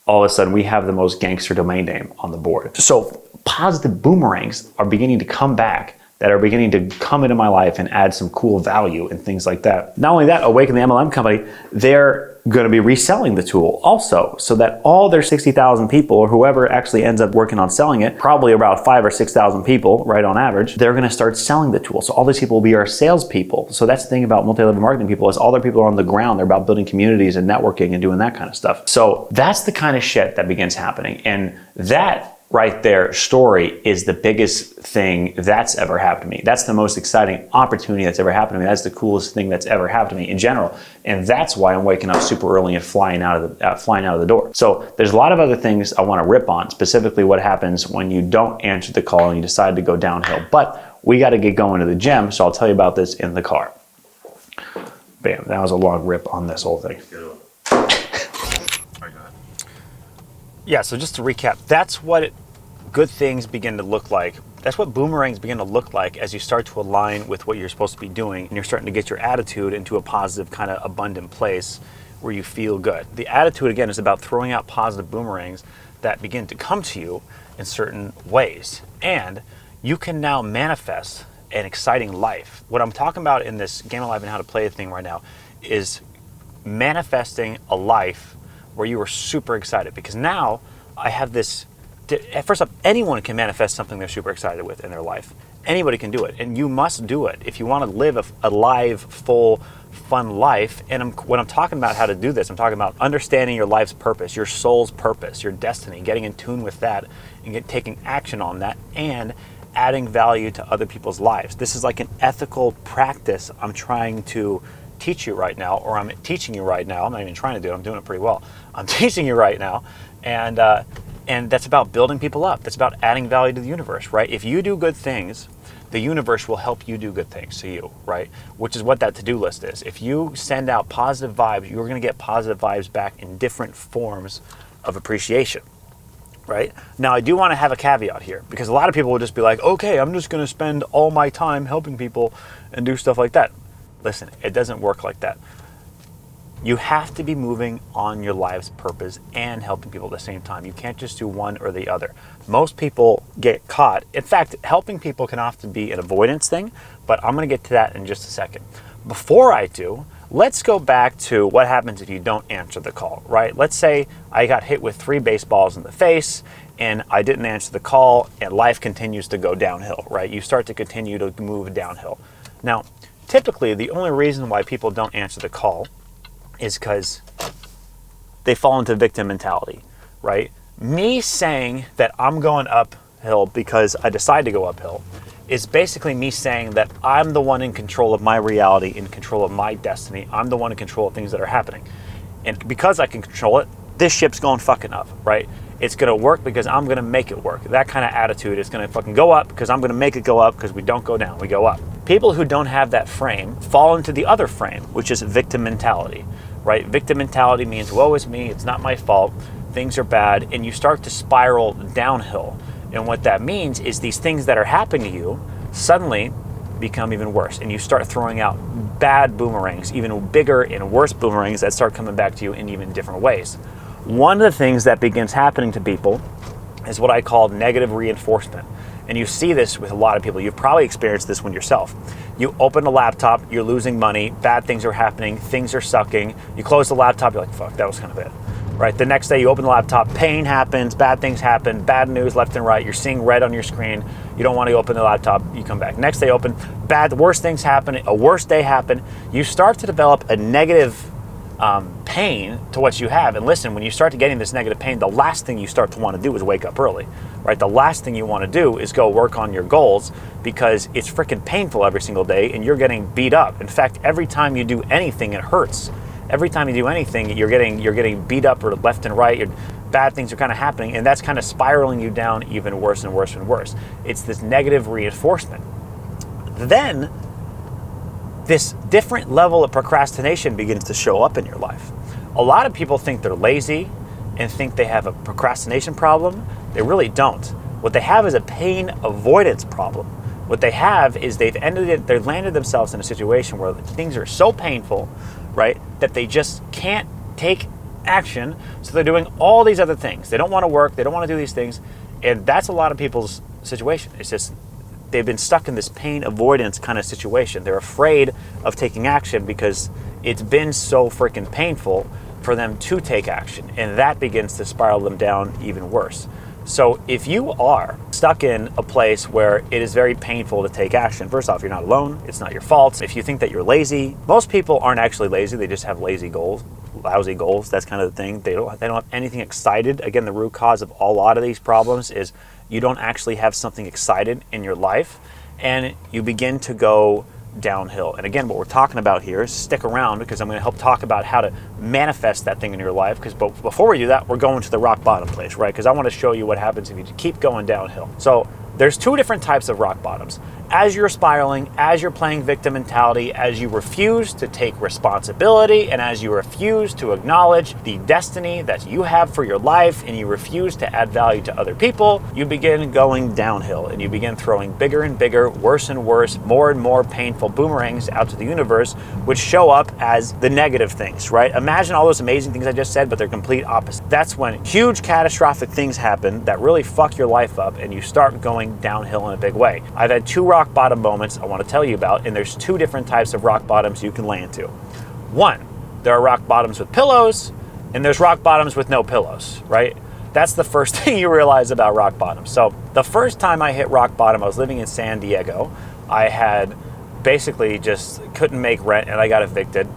all of a sudden, we have the most gangster domain name on the board. So positive boomerangs are beginning to come back, that are beginning to come into my life and add some cool value and things like that. Not only that, Awaken the MLM company, they're going to be reselling the tool also, so that all their 60,000 people, or whoever actually ends up working on selling it, probably about 5,000 or 6,000 people, right, on average, they're going to start selling the tool. So all these people will be our salespeople. So that's the thing about multi-level marketing people, is all their people are on the ground. They're about building communities and networking and doing that kind of stuff. So that's the kind of shit that begins happening. And that right there, story, is the biggest thing that's ever happened to me. That's the most exciting opportunity that's ever happened to me. That's the coolest thing that's ever happened to me in general. And that's why I'm waking up super early and flying out of the door. So there's a lot of other things I want to rip on, specifically what happens when you don't answer the call and you decide to go downhill. But we got to get going to the gym, so I'll tell you about this in the car. Bam, that was a long rip on this whole thing. Yeah, so just to recap, that's what good things begin to look like That's what boomerangs begin to look like as you start to align with what you're supposed to be doing, and you're starting to get your attitude into a positive, kind of abundant place where you feel good. The attitude, again, is about throwing out positive boomerangs that begin to come to you in certain ways. And you can now manifest an exciting life. What I'm talking about in this Game Alive and How to Play thing right now is manifesting a life where you are super excited, because now I have this. First up, anyone can manifest something they're super excited with in their life. Anybody can do it, and you must do it if you want to live a live, full, fun life. And when I'm talking about how to do this, I'm talking about understanding your life's purpose, your soul's purpose, your destiny, getting in tune with that and taking action on that, and adding value to other people's lives. This is like an ethical practice I'm trying to teach you right now, or I'm teaching you right now. I'm not even trying to do it, I'm doing it pretty well. I'm teaching you right now, and that's about building people up. That's about adding value to the universe, right? If you do good things, the universe will help you do good things to you, right? Which is what that to-do list is. If you send out positive vibes, you're gonna get positive vibes back in different forms of appreciation, right? Now, I do wanna have a caveat here, because a lot of people will just be like, okay, I'm just gonna spend all my time helping people and do stuff like that. Listen, it doesn't work like that. You have to be moving on your life's purpose and helping people at the same time. You can't just do one or the other. Most people get caught. In fact, helping people can often be an avoidance thing, but I'm gonna get to that in just a second. Before I do, let's go back to what happens if you don't answer the call, right? Let's say I got hit with 3 baseballs in the face and I didn't answer the call, and life continues to go downhill, right? You start to continue to move downhill. Now, typically, the only reason why people don't answer the call is because they fall into victim mentality, right? Me saying that I'm going uphill because I decide to go uphill is basically me saying that I'm the one in control of my reality, in control of my destiny. I'm the one in control of things that are happening. And because I can control it, this ship's going fucking up, right? It's gonna work because I'm gonna make it work. That kind of attitude is gonna fucking go up because I'm gonna make it go up, because we don't go down, we go up. People who don't have that frame fall into the other frame, which is victim mentality, right? Victim mentality means, woe is me, it's not my fault, things are bad, and you start to spiral downhill. And what that means is these things that are happening to you suddenly become even worse, and you start throwing out bad boomerangs, even bigger and worse boomerangs that start coming back to you in even different ways. One of the things that begins happening to people is what I call negative reinforcement. And you see this with a lot of people. You've probably experienced this one yourself. You open a laptop, you're losing money, bad things are happening, things are sucking. You close the laptop, you're like, fuck, that was kind of it. Right? The next day you open the laptop, pain happens, bad things happen, bad news left and right. You're seeing red on your screen. You don't want to open the laptop, you come back. Next day open, worse things happen, a worse day happen. You start to develop a negative pain to what you have. And listen, when you start to getting this negative pain, the last thing you start to want to do is wake up early, right? The last thing you want to do is go work on your goals, because it's freaking painful every single day and you're getting beat up. In fact, every time you do anything, it hurts. Every time you do anything, you're getting beat up, or left and right. Bad things are kind of happening, and that's kind of spiraling you down even worse and worse and worse. It's this negative reinforcement. Then this different level of procrastination begins to show up in your life. A lot of people think they're lazy and think they have a procrastination problem. They really don't. What they have is a pain avoidance problem. What they have is they've landed themselves in a situation where things are so painful, right, that they just can't take action. So they're doing all these other things. They don't want to work. They don't want to do these things. And that's a lot of people's situation. It's just they've been stuck in this pain avoidance kind of situation. They're afraid of taking action because it's been so freaking painful for them to take action. And that begins to spiral them down even worse. So if you are stuck in a place where it is very painful to take action, first off, you're not alone. It's not your fault. If you think that you're lazy, most people aren't actually lazy. They just have lazy goals, lousy goals. That's kind of the thing. They don't have anything excited. Again, the root cause of a lot of these problems is you don't actually have something excited in your life, and you begin to go downhill. And again, what we're talking about here is stick around, because I'm going to help talk about how to manifest that thing in your life. Because before we do that, we're going to the rock bottom place, right? Because I want to show you what happens if you keep going downhill. So there's 2 different types of rock bottoms. as you're spiraling, as you're playing victim mentality, as you refuse to take responsibility, and as you refuse to acknowledge the destiny that you have for your life, and you refuse to add value to other people, you begin going downhill, and you begin throwing bigger and bigger, worse and worse, more and more painful boomerangs out to the universe, which show up as the negative things, right? Imagine all those amazing things I just said, but they're complete opposite. That's when huge catastrophic things happen that really fuck your life up, and you start going downhill in a big way. I've had 2 rock bottom moments I want to tell you about, and there's 2 different types of rock bottoms you can land to. 1, there are rock bottoms with pillows, and there's rock bottoms with no pillows, right? That's the first thing you realize about rock bottom. So the first time I hit rock bottom, I was living in San Diego. I had basically just couldn't make rent, and I got evicted.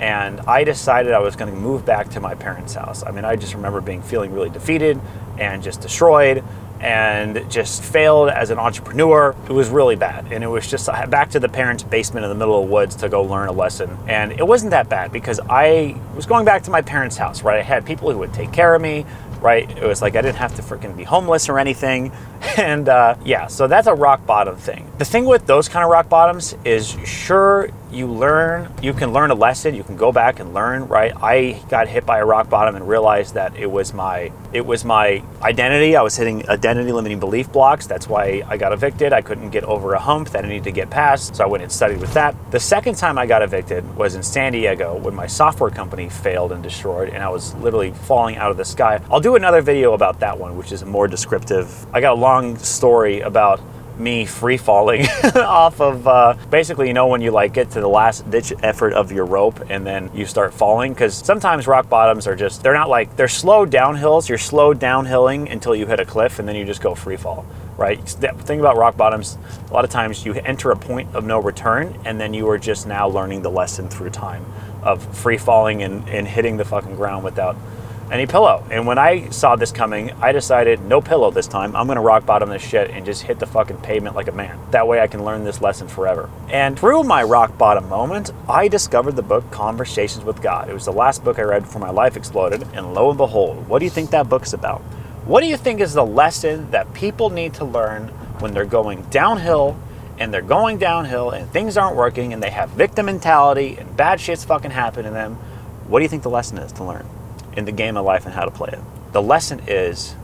And I decided I was going to move back to my parents' house. I mean, I just remember feeling really defeated and just destroyed and just failed as an entrepreneur. It was really bad. And it was just back to the parents' basement in the middle of the woods to go learn a lesson. And it wasn't that bad because I was going back to my parents' house, right? I had people who would take care of me, right? It was like I didn't have to freaking be homeless or anything. And yeah, so that's a rock bottom thing. The thing with those kind of rock bottoms is, sure, you can learn a lesson, you can go back and learn, right? I got hit by a rock bottom and realized that it was my identity. I was hitting identity limiting belief blocks. That's why I got evicted. I couldn't get over a hump that I needed to get past, so I went and studied with that. The second time I got evicted was in San Diego when my software company failed and destroyed, and I was literally falling out of the sky. I'll do another video about that one, which is more descriptive. I got a long story about me free falling off of basically, when you like get to the last ditch effort of your rope and then you start falling, because sometimes rock bottoms are just, they're slow downhills. You're slow downhilling until you hit a cliff and then you just go free fall, right? The thing about rock bottoms, a lot of times you enter a point of no return and then you are just now learning the lesson through time of free falling and hitting the fucking ground without any pillow. And when I saw this coming, I decided no pillow this time. I'm gonna rock bottom this shit and just hit the fucking pavement like a man. That way I can learn this lesson forever. And through my rock bottom moment, I discovered the book Conversations with God. It was the last book I read before my life exploded. And lo and behold, what do you think that book's about? What do you think is the lesson that people need to learn when they're going downhill and things aren't working and they have victim mentality and bad shit's fucking happening to them? What do you think the lesson is to learn in the game of life and how to play it? The lesson is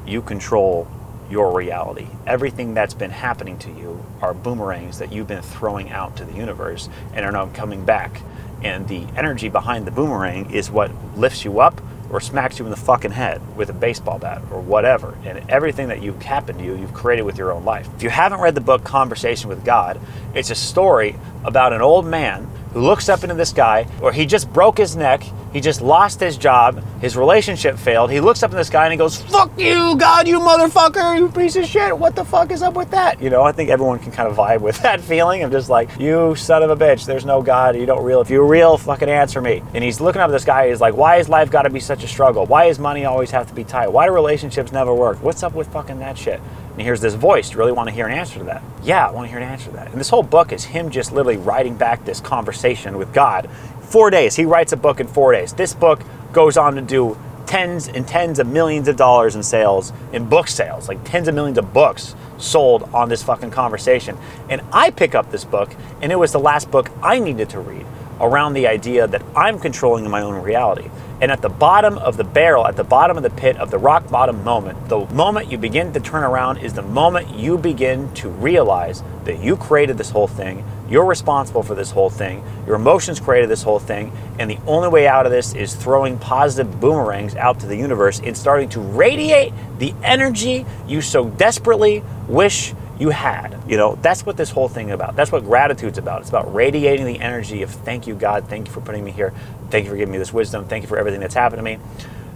you control your reality. Everything that's been happening to you are boomerangs that you've been throwing out to the universe and are now coming back. And the energy behind the boomerang is what lifts you up or smacks you in the fucking head with a baseball bat or whatever. And everything that you've happened to you, you've created with your own life. If you haven't read the book Conversation with God, it's a story about an old man who looks up into the sky, or he just broke his neck, he just lost his job, his relationship failed, he looks up in the sky and he goes, "Fuck you, God, you motherfucker, you piece of shit, what the fuck is up with that?" I think everyone can kind of vibe with that feeling of just like, you son of a bitch, there's no God, if you're real, fucking answer me. And he's looking up at the sky, he's like, why has life gotta be such a struggle? Why does money always have to be tight? Why do relationships never work? What's up with fucking that shit? And here's this voice, do you really want to hear an answer to that? Yeah, I want to hear an answer to that. And this whole book is him just literally writing back this conversation with God. 4 days, he writes a book in 4 days. This book goes on to do tens and tens of millions of dollars in sales, in book sales, like tens of millions of books sold on this fucking conversation. And I pick up this book, and it was the last book I needed to read around the idea that I'm controlling my own reality. And at the bottom of the barrel, at the bottom of the pit of the rock bottom moment, the moment you begin to turn around is the moment you begin to realize that you created this whole thing, you're responsible for this whole thing, your emotions created this whole thing, and the only way out of this is throwing positive boomerangs out to the universe and starting to radiate the energy you so desperately wish you had. That's what this whole thing is about. That's what gratitude's about. It's about radiating the energy of thank you, God. Thank you for putting me here. Thank you for giving me this wisdom. Thank you for everything that's happened to me.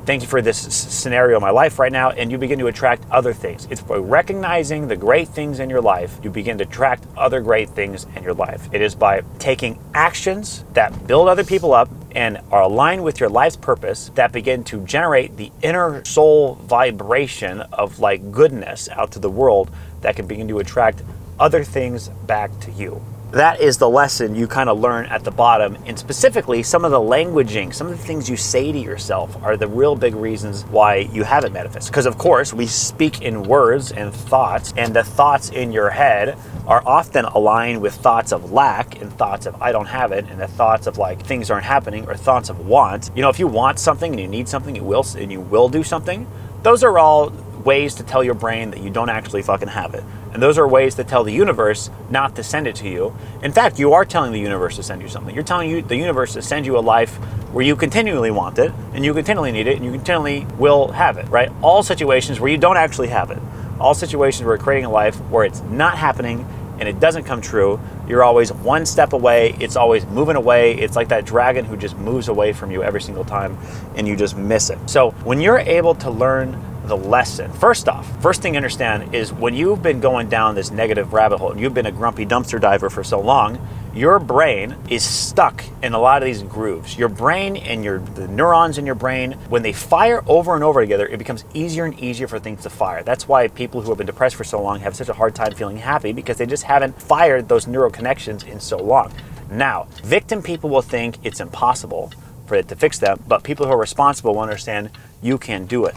Thank you for this scenario in my life right now. And you begin to attract other things. It's by recognizing the great things in your life, you begin to attract other great things in your life. It is by taking actions that build other people up and are aligned with your life's purpose that begin to generate the inner soul vibration of like goodness out to the world that can begin to attract other things back to you. that is the lesson you kind of learn at the bottom. And specifically, some of the languaging, some of the things you say to yourself are the real big reasons why you haven't manifested. Because of course, we speak in words and thoughts, and the thoughts in your head are often aligned with thoughts of lack and thoughts of I don't have it, and the thoughts of like things aren't happening, or thoughts of want. You know, if you want something and you need something, you will do something. Those are all ways to tell your brain that you don't actually fucking have it. And those are ways to tell the universe not to send it to you. In fact, you are telling the universe to send you something. You're telling the universe to send you a life where you continually want it, and you continually need it, and you continually will have it, right? All situations where you don't actually have it. All situations where you're creating a life where it's not happening and it doesn't come true, you're always one step away, it's always moving away. It's like that dragon who just moves away from you every single time and you just miss it. So when you're able to learn the lesson, first thing to understand is when you've been going down this negative rabbit hole and you've been a grumpy dumpster diver for so long, your brain is stuck in a lot of these grooves. Your brain and the neurons in your brain, when they fire over and over together, it becomes easier and easier for things to fire. That's why people who have been depressed for so long have such a hard time feeling happy, because they just haven't fired those neural connections in so long. Now, victim people will think it's impossible for it to fix them, but people who are responsible will understand you can do it.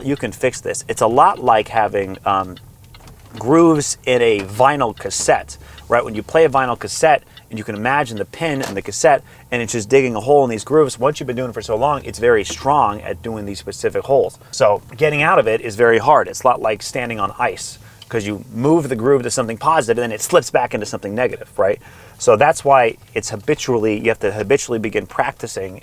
You can fix this. It's a lot like having grooves in a vinyl cassette, right? When you play a vinyl cassette and you can imagine the pin and the cassette and it's just digging a hole in these grooves, once you've been doing it for so long, it's very strong at doing these specific holes. So getting out of it is very hard. It's a lot like standing on ice, because you move the groove to something positive and then it slips back into something negative, right? So that's why you have to habitually begin practicing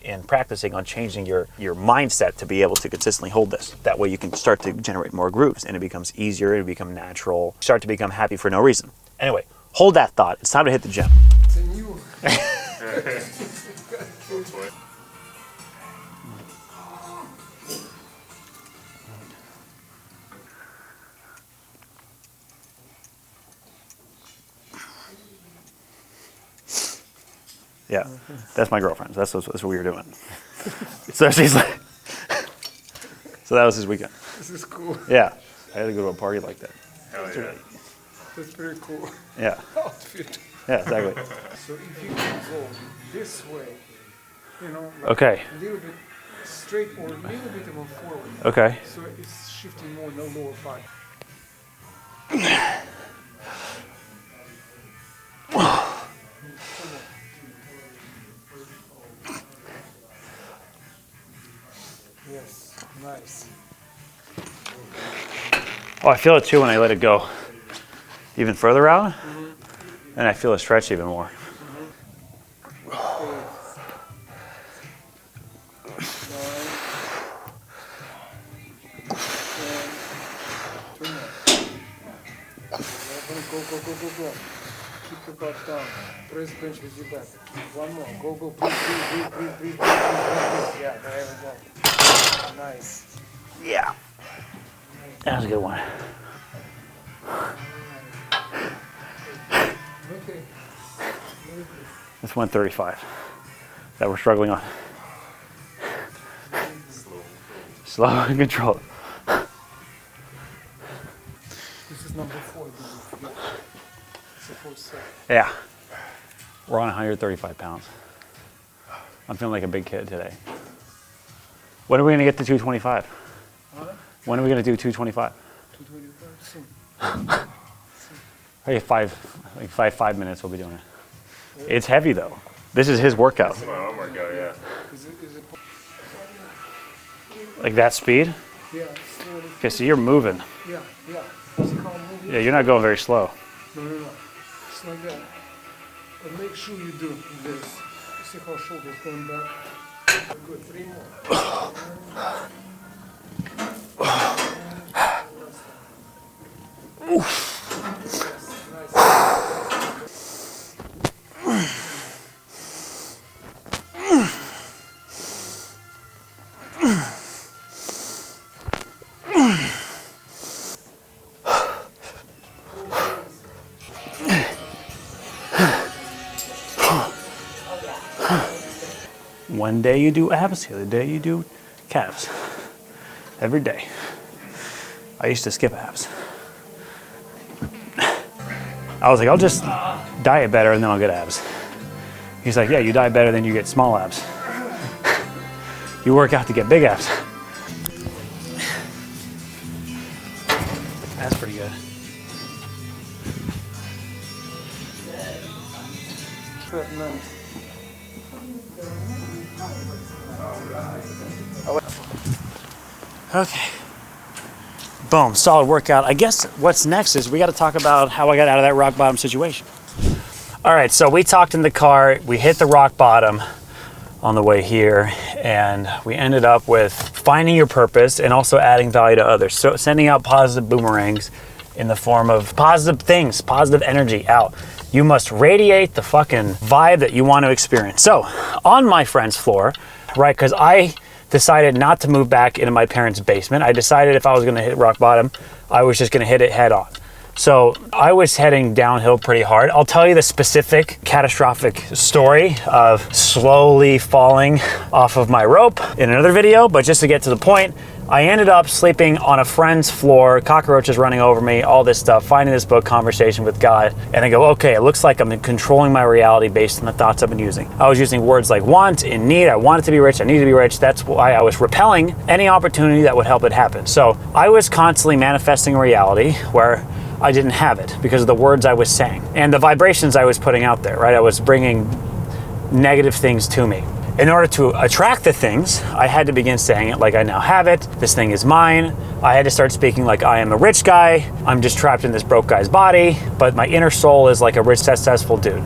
on changing your mindset to be able to consistently hold this. That way you can start to generate more grooves and it becomes easier, it becomes natural, start to become happy for no reason. Anyway, hold that thought. It's time to hit the gym.
It's a new.
Yeah, that's my girlfriend. That's what we were doing. So she's like, so that was his weekend.
This is cool.
Yeah, I had to go to a party like that.
Hell yeah.
That's very cool.
Yeah,
Outfit.
yeah, exactly.
So if you can go this way, like
Okay.
a little bit straight or a little bit more forward.
Okay.
So it's shifting more the lower part. Yes, nice.
Oh, I feel it too when I let it go even further out, and I feel it stretch even more.
Go. Keep the butt down. Press bench with your back. One more. Go. Breathe. Yeah, there we go. Nice.
Yeah, that was a good one.
Okay.
That's 135 that we're struggling on. Slow and controlled.
This is number 4. Suppose so.
Yeah, we're on 135 pounds. I'm feeling like a big kid today. When are we gonna get to 225?
Huh?
When are we gonna do 225?
225 soon.
Hey, five minutes we'll be doing it. It's heavy though. This is his workout.
My arm workout, yeah.
Is it?
Like that speed?
Yeah. Slowly.
Okay, so you're moving.
Yeah. See how I'm moving?
Yeah, you're not going very slow.
No. It's like that. But make sure you do this. See how shoulders going back. Good. 3 more.
One day you do abs, the other day you do calves. Every day. I used to skip abs. I was like, I'll just diet better and then I'll get abs. He's like, yeah, you diet better than you get small abs. You work out to get big abs. That's pretty good. Okay. Boom, solid workout. I guess what's next is we got to talk about how I got out of that rock bottom situation. All right, so we talked in the car, we hit the rock bottom on the way here, and we ended up with finding your purpose and also adding value to others. So sending out positive boomerangs in the form of positive things, positive energy out. You must radiate the fucking vibe that you want to experience. So on my friend's floor, right, because I decided not to move back into my parents' basement. I decided if I was gonna hit rock bottom, I was just gonna hit it head on. So I was heading downhill pretty hard. I'll tell you the specific catastrophic story of slowly falling off of my rope in another video, but just to get to the point, I ended up sleeping on a friend's floor, cockroaches running over me, all this stuff, finding this book, Conversation with God, and I go, okay, it looks like I'm controlling my reality based on the thoughts I've been using. I was using words like want, in need, I wanted to be rich, I need to be rich. That's why I was repelling any opportunity that would help it happen. So I was constantly manifesting a reality where I didn't have it because of the words I was saying and the vibrations I was putting out there, right? I was bringing negative things to me. In order to attract the things, I had to begin saying it like I now have it. This thing is mine. I had to start speaking like I am a rich guy. I'm just trapped in this broke guy's body, but my inner soul is like a rich, successful dude.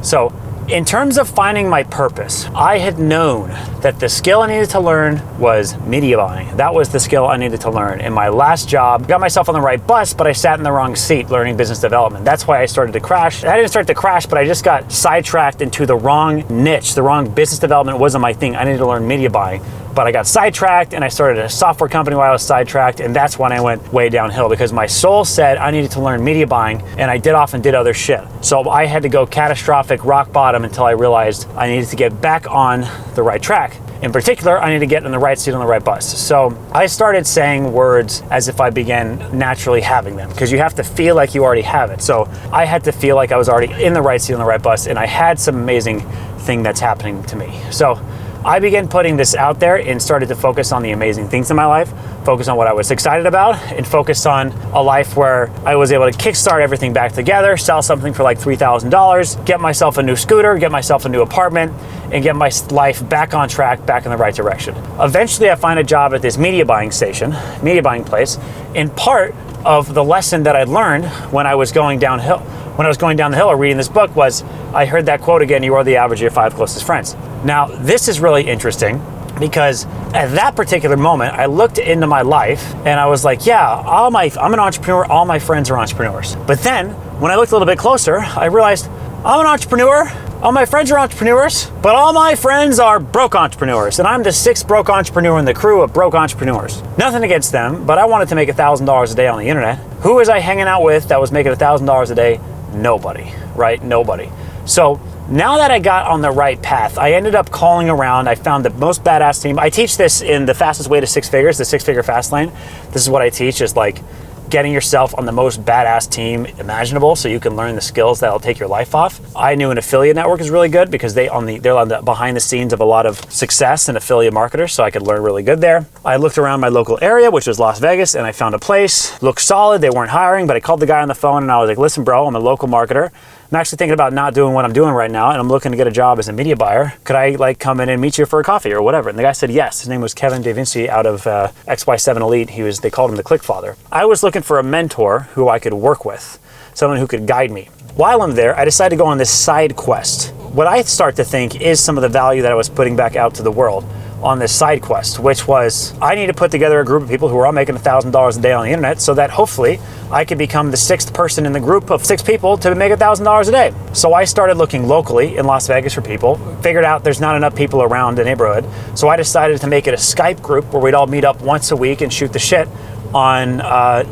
So in terms of finding my purpose, I had known that the skill I needed to learn was media buying. That was the skill I needed to learn. In my last job, got myself on the right bus, but I sat in the wrong seat learning business development. That's why I started to crash. I didn't start to crash, but I just got sidetracked into the wrong niche. The wrong business development wasn't my thing. I needed to learn media buying. But I got sidetracked and I started a software company while I was sidetracked, and that's when I went way downhill because my soul said I needed to learn media buying, and I did off and did other shit. So I had to go catastrophic rock bottom until I realized I needed to get back on the right track. In particular, I need to get in the right seat on the right bus. So I started saying words as if I began naturally having them, because you have to feel like you already have it. So I had to feel like I was already in the right seat on the right bus, and I had some amazing thing that's happening to me. So I began putting this out there and started to focus on the amazing things in my life, focus on what I was excited about, and focus on a life where I was able to kickstart everything back together, sell something for like $3,000, get myself a new scooter, get myself a new apartment, and get my life back on track, back in the right direction. Eventually, I find a job at this media buying place, in part of the lesson that I learned when I was going downhill. When I was going down the hill or reading this book was, I heard that quote again, you are the average of your 5 closest friends. Now, this is really interesting because at that particular moment, I looked into my life and I was like, yeah, I'm an entrepreneur, all my friends are entrepreneurs. But then, when I looked a little bit closer, I realized I'm an entrepreneur, all my friends are entrepreneurs, but all my friends are broke entrepreneurs, and I'm the 6th broke entrepreneur in the crew of broke entrepreneurs. Nothing against them, but I wanted to make $1,000 a day on the internet. Who was I hanging out with that was making $1,000 a day? Nobody, right? Nobody. So now that I got on the right path, I ended up calling around. I found the most badass team. I teach this in the fastest way to 6 figures, the 6-figure fast lane. This is what I teach, is like getting yourself on the most badass team imaginable so you can learn the skills that'll take your life off. I knew an affiliate network is really good because they're on the behind the scenes of a lot of success and affiliate marketers, so I could learn really good there. I looked around my local area, which was Las Vegas, and I found a place. Looked solid, they weren't hiring, but I called the guy on the phone and I was like, listen bro, I'm a local marketer. I'm actually thinking about not doing what I'm doing right now, and I'm looking to get a job as a media buyer. Could I like come in and meet you for a coffee or whatever? And the guy said yes. His name was Kevin DaVinci out of XY7 Elite. They called him the Click Father. I was looking for a mentor who I could work with, someone who could guide me. While I'm there, I decided to go on this side quest. What I start to think is some of the value that I was putting back out to the world on this side quest, which was I need to put together a group of people who are all making $1,000 a day on the internet so that hopefully I could become the 6th person in the group of 6 people to make $1,000 a day. So I started looking locally in Las Vegas for people, figured out there's not enough people around the neighborhood, so I decided to make it a Skype group where we'd all meet up once a week and shoot the shit on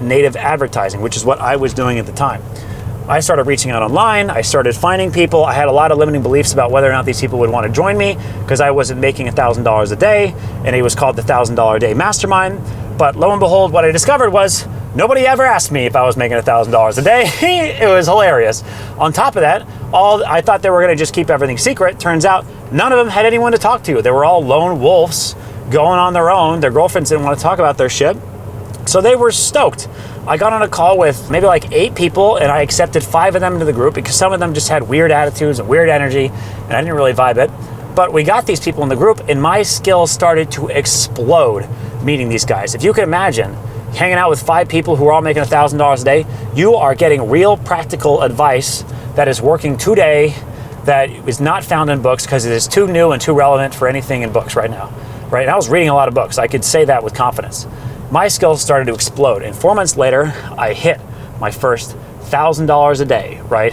native advertising, which is what I was doing at the time. I started reaching out online, I started finding people. I had a lot of limiting beliefs about whether or not these people would want to join me because I wasn't making $1,000 a day, and it was called the $1,000 a day mastermind. But lo and behold, what I discovered was nobody ever asked me if I was making $1,000 a day. It was hilarious. On top of that, I thought they were going to just keep everything secret. Turns out none of them had anyone to talk to. They were all lone wolves going on their own. Their girlfriends didn't want to talk about their shit. So they were stoked. I got on a call with maybe like 8 people, and I accepted 5 of them into the group because some of them just had weird attitudes and weird energy, and I didn't really vibe it. But we got these people in the group, and my skills started to explode meeting these guys. If you can imagine hanging out with 5 people who are all making $1,000 a day, you are getting real practical advice that is working today, that is not found in books because it is too new and too relevant for anything in books right now. Right? And I was reading a lot of books. I could say that with confidence. My skills started to explode, and 4 months later, I hit my first $1,000 a day, right?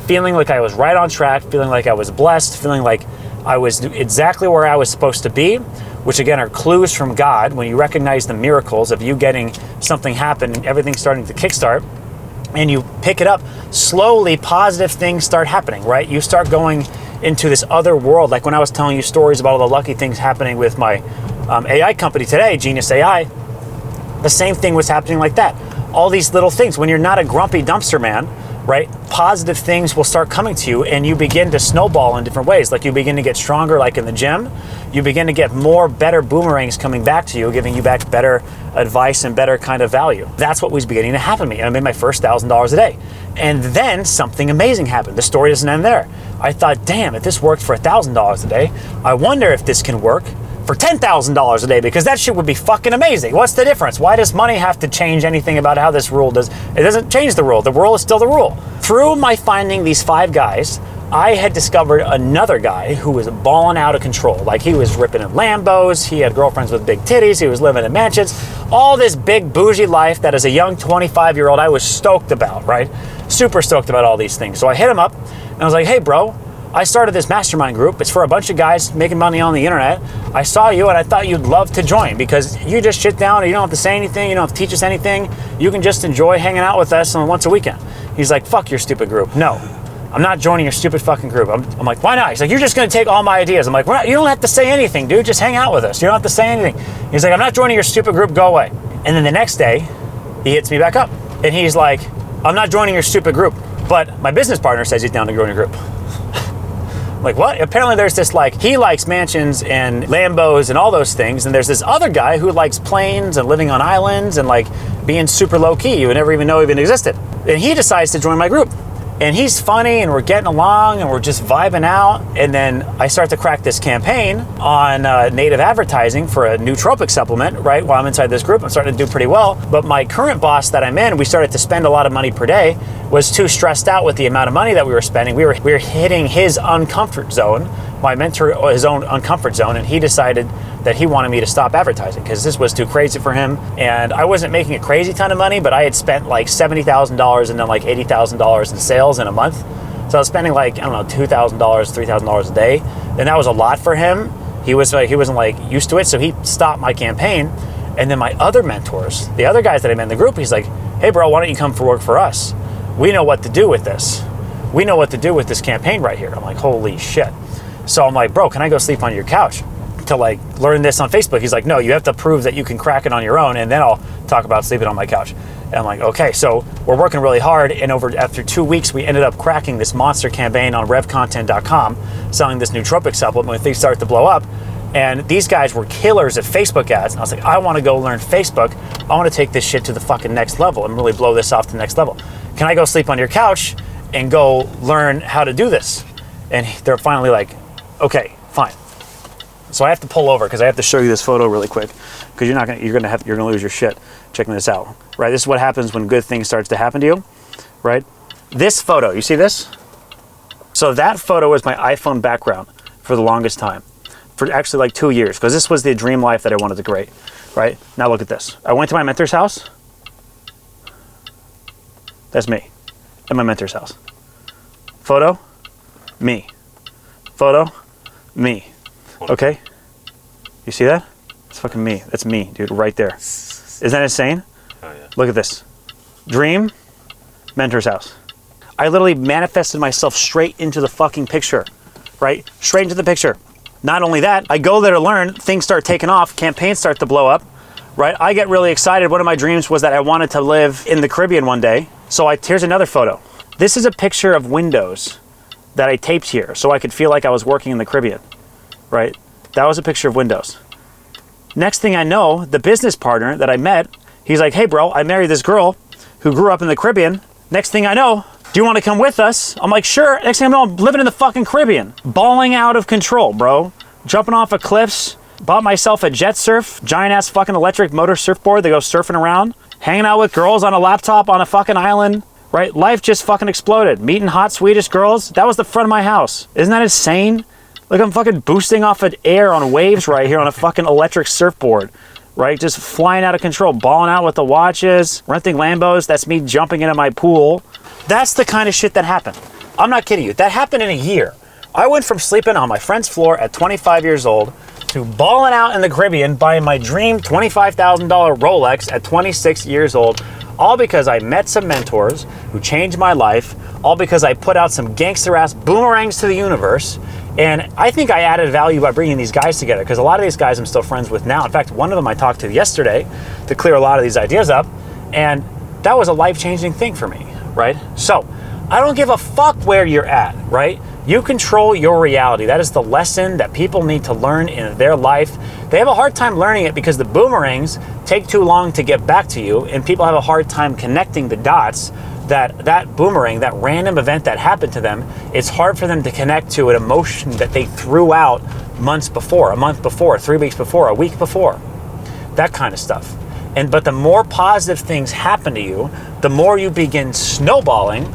Feeling like I was right on track, feeling like I was blessed, feeling like I was exactly where I was supposed to be, which again are clues from God. When you recognize the miracles of you getting something happen, everything starting to kickstart, and you pick it up, slowly positive things start happening, right? You start going into this other world. Like when I was telling you stories about all the lucky things happening with my AI company today, Genius AI, the same thing was happening like that. All these little things. When you're not a grumpy dumpster man, right, positive things will start coming to you, and you begin to snowball in different ways. Like you begin to get stronger, like in the gym. You begin to get better boomerangs coming back to you, giving you back better advice and better kind of value. That's what was beginning to happen to me. I made my first $1,000 a day. And then something amazing happened. The story doesn't end there. I thought, damn, if this worked for $1,000 a day, I wonder if this can work for $10,000 a day, because that shit would be fucking amazing. What's the difference? Why does money have to change anything about how this rule does? It doesn't change the rule. The rule is still the rule. Through my finding these 5 guys, I had discovered another guy who was balling out of control. Like he was ripping in Lambos, he had girlfriends with big titties, he was living in mansions, all this big bougie life that as a young 25-year-old I was stoked about, right? Super stoked about all these things. So I hit him up and I was like, hey bro, I started this mastermind group. It's for a bunch of guys making money on the internet. I saw you and I thought you'd love to join because you just sit down and you don't have to say anything. You don't have to teach us anything. You can just enjoy hanging out with us on once a weekend. He's like, fuck your stupid group. No, I'm not joining your stupid fucking group. I'm like, why not? He's like, you're just going to take all my ideas. I'm like, you don't have to say anything, dude. Just hang out with us. You don't have to say anything. He's like, I'm not joining your stupid group. Go away. And then the next day, he hits me back up. And he's like, I'm not joining your stupid group, but my business partner says he's down to join your group. Like, what? Apparently there's this, like, he likes mansions and Lambos and all those things, and there's this other guy who likes planes and living on islands and, like, being super low-key. You would never even know even existed. And he decides to join my group. And he's funny, and we're getting along, and we're just vibing out. And then I start to crack this campaign on native advertising for a nootropic supplement, right? While I'm inside this group, I'm starting to do pretty well. But my current boss that I'm in, we started to spend a lot of money per day, was too stressed out with the amount of money that we were spending. We were hitting his uncomfort zone, my mentor, his own uncomfort zone, and he decided that he wanted me to stop advertising because this was too crazy for him. And I wasn't making a crazy ton of money, but I had spent like $70,000 and then like $80,000 in sales in a month. So I was spending like, I don't know, $2,000, $3,000 a day. And that was a lot for him. He wasn't like used to it. So he stopped my campaign. And then my other mentors, the other guys that I met in the group, he's like, hey bro, why don't you come for work for us? We know what to do with this. We know what to do with this campaign right here. I'm like, holy shit. So I'm like, bro, can I go sleep on your couch to like learn this on Facebook? He's like, no, you have to prove that you can crack it on your own, and then I'll talk about sleeping on my couch. And I'm like, okay. So we're working really hard, and after 2 weeks, we ended up cracking this monster campaign on revcontent.com, selling this nootropic supplement when things started to blow up. And these guys were killers at Facebook ads. And I was like, I want to go learn Facebook. I want to take this shit to the fucking next level and really blow this off to the next level. Can I go sleep on your couch and go learn how to do this? And they're finally like, okay, fine. So I have to pull over because I have to show you this photo really quick, because you're gonna lose your shit checking this out. Right? This is what happens when good things starts to happen to you. Right? This photo, you see this? So that photo was my iPhone background for the longest time, for actually like 2 years, because this was the dream life that I wanted to create. Right? Now look at this. I went to my mentor's house. That's me at my mentor's house. Photo, me. Photo, me. Okay? You see that? It's fucking me. That's me, dude, right there. Isn't that insane? Oh, yeah. Look at this. Dream, mentor's house. I literally manifested myself straight into the fucking picture, right? Straight into the picture. Not only that, I go there to learn, things start taking off, campaigns start to blow up, right? I get really excited. One of my dreams was that I wanted to live in the Caribbean one day. So here's another photo. This is a picture of windows that I taped here so I could feel like I was working in the Caribbean, right? That was a picture of windows. Next thing I know, the business partner that I met, he's like, hey bro, I married this girl who grew up in the Caribbean. Next thing I know, do you want to come with us? I'm like, sure. Next thing I know, I'm living in the fucking Caribbean. Balling out of control, bro. Jumping off of cliffs. Bought myself a jet surf, giant ass fucking electric motor surfboard that goes surfing around. Hanging out with girls on a laptop on a fucking island, right? Life just fucking exploded. Meeting hot Swedish girls. That was the front of my house. Isn't that insane? Like I'm fucking boosting off of air on waves right here on a fucking electric surfboard, right? Just flying out of control, balling out with the watches, renting Lambos. That's me jumping into my pool. That's the kind of shit that happened. I'm not kidding you. That happened in a year. I went from sleeping on my friend's floor at 25 years old to balling out in the Caribbean buying my dream $25,000 Rolex at 26 years old, all because I met some mentors who changed my life, all because I put out some gangster-ass boomerangs to the universe. And I think I added value by bringing these guys together, because a lot of these guys I'm still friends with now. In fact, one of them I talked to yesterday to clear a lot of these ideas up, and that was a life-changing thing for me, right? So I don't give a fuck where you're at, right? You control your reality. That is the lesson that people need to learn in their life. They have a hard time learning it because the boomerangs take too long to get back to you, and people have a hard time connecting the dots that boomerang, that random event that happened to them, it's hard for them to connect to an emotion that they threw out months before, a month before, 3 weeks before, a week before, that kind of stuff. But the more positive things happen to you, the more you begin snowballing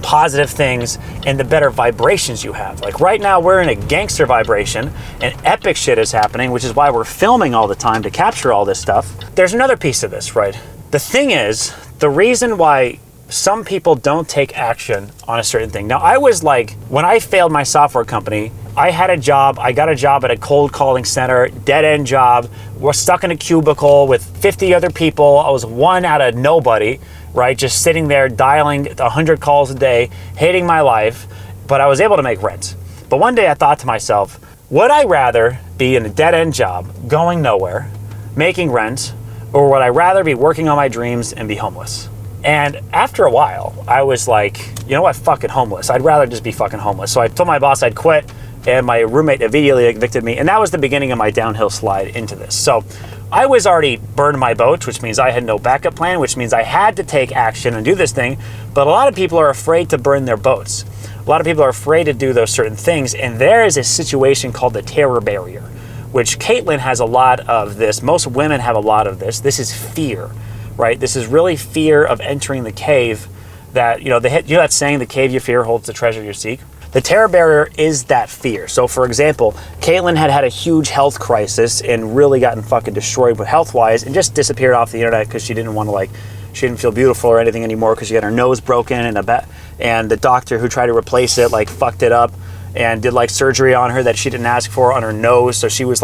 positive things and the better vibrations you have. Like right now we're in a gangster vibration and epic shit is happening, which is why we're filming all the time to capture all this stuff. There's another piece of this, right? The thing is, the reason why some people don't take action on a certain thing. Now I was like, when I failed my software company, I had a job, I got a job at a cold calling center, dead end job. We're stuck in a cubicle with 50 other people. I was one out of nobody, right? Just sitting there dialing 100 calls a day, hating my life, but I was able to make rent. But one day I thought to myself, would I rather be in a dead end job, going nowhere, making rent, or would I rather be working on my dreams and be homeless? And after a while, I was like, you know what, fucking homeless. I'd rather just be fucking homeless. So I told my boss I'd quit, and my roommate immediately evicted me, and that was the beginning of my downhill slide into this. So I was already burned my boats, which means I had no backup plan, which means I had to take action and do this thing. But a lot of people are afraid to burn their boats. A lot of people are afraid to do those certain things, and there is a situation called the terror barrier, which Caitlin has a lot of this. Most women have a lot of this. This is fear, right? This is really fear of entering the cave that, you know that saying, the cave you fear holds the treasure you seek? The terror barrier is that fear. So for example, Caitlin had a huge health crisis and really gotten fucking destroyed with health-wise and just disappeared off the internet because she didn't want to she didn't feel beautiful or anything anymore because she had her nose broken and the doctor who tried to replace it fucked it up and did surgery on her that she didn't ask for on her nose. So she was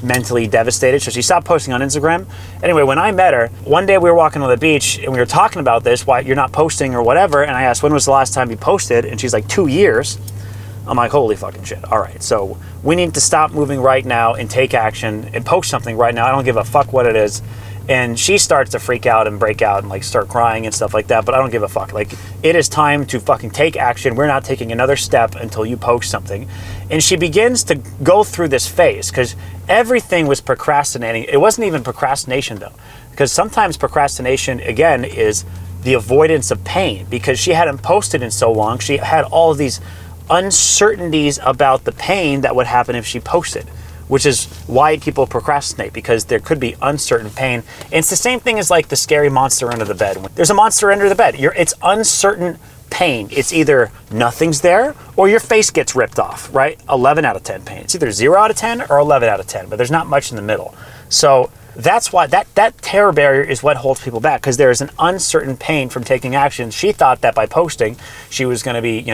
mentally devastated. So she stopped posting on Instagram. Anyway, when I met her, one day we were walking on the beach and we were talking about this, why you're not posting or whatever. And I asked, when was the last time you posted? And she's like, 2 years. I'm like, holy fucking shit. All right. So we need to stop moving right now and take action and post something right now. I don't give a fuck what it is. And she starts to freak out and break out and start crying and stuff like that. But I don't give a fuck. It is time to fucking take action. We're not taking another step until you post something. And she begins to go through this phase because everything was procrastinating. It wasn't even procrastination though, because sometimes procrastination again is the avoidance of pain, because she hadn't posted in so long. She had all of these uncertainties about the pain that would happen if she posted, which is why people procrastinate, because there could be uncertain pain. And it's the same thing as the scary monster under the bed. There's a monster under the bed. It's uncertain pain. It's either nothing's there or your face gets ripped off, right? 11 out of 10 pain. It's either 0 out of 10 or 11 out of 10, but there's not much in the middle. So that's why that terror barrier is what holds people back, because there is an uncertain pain from taking action. She thought that by posting, she was going to be,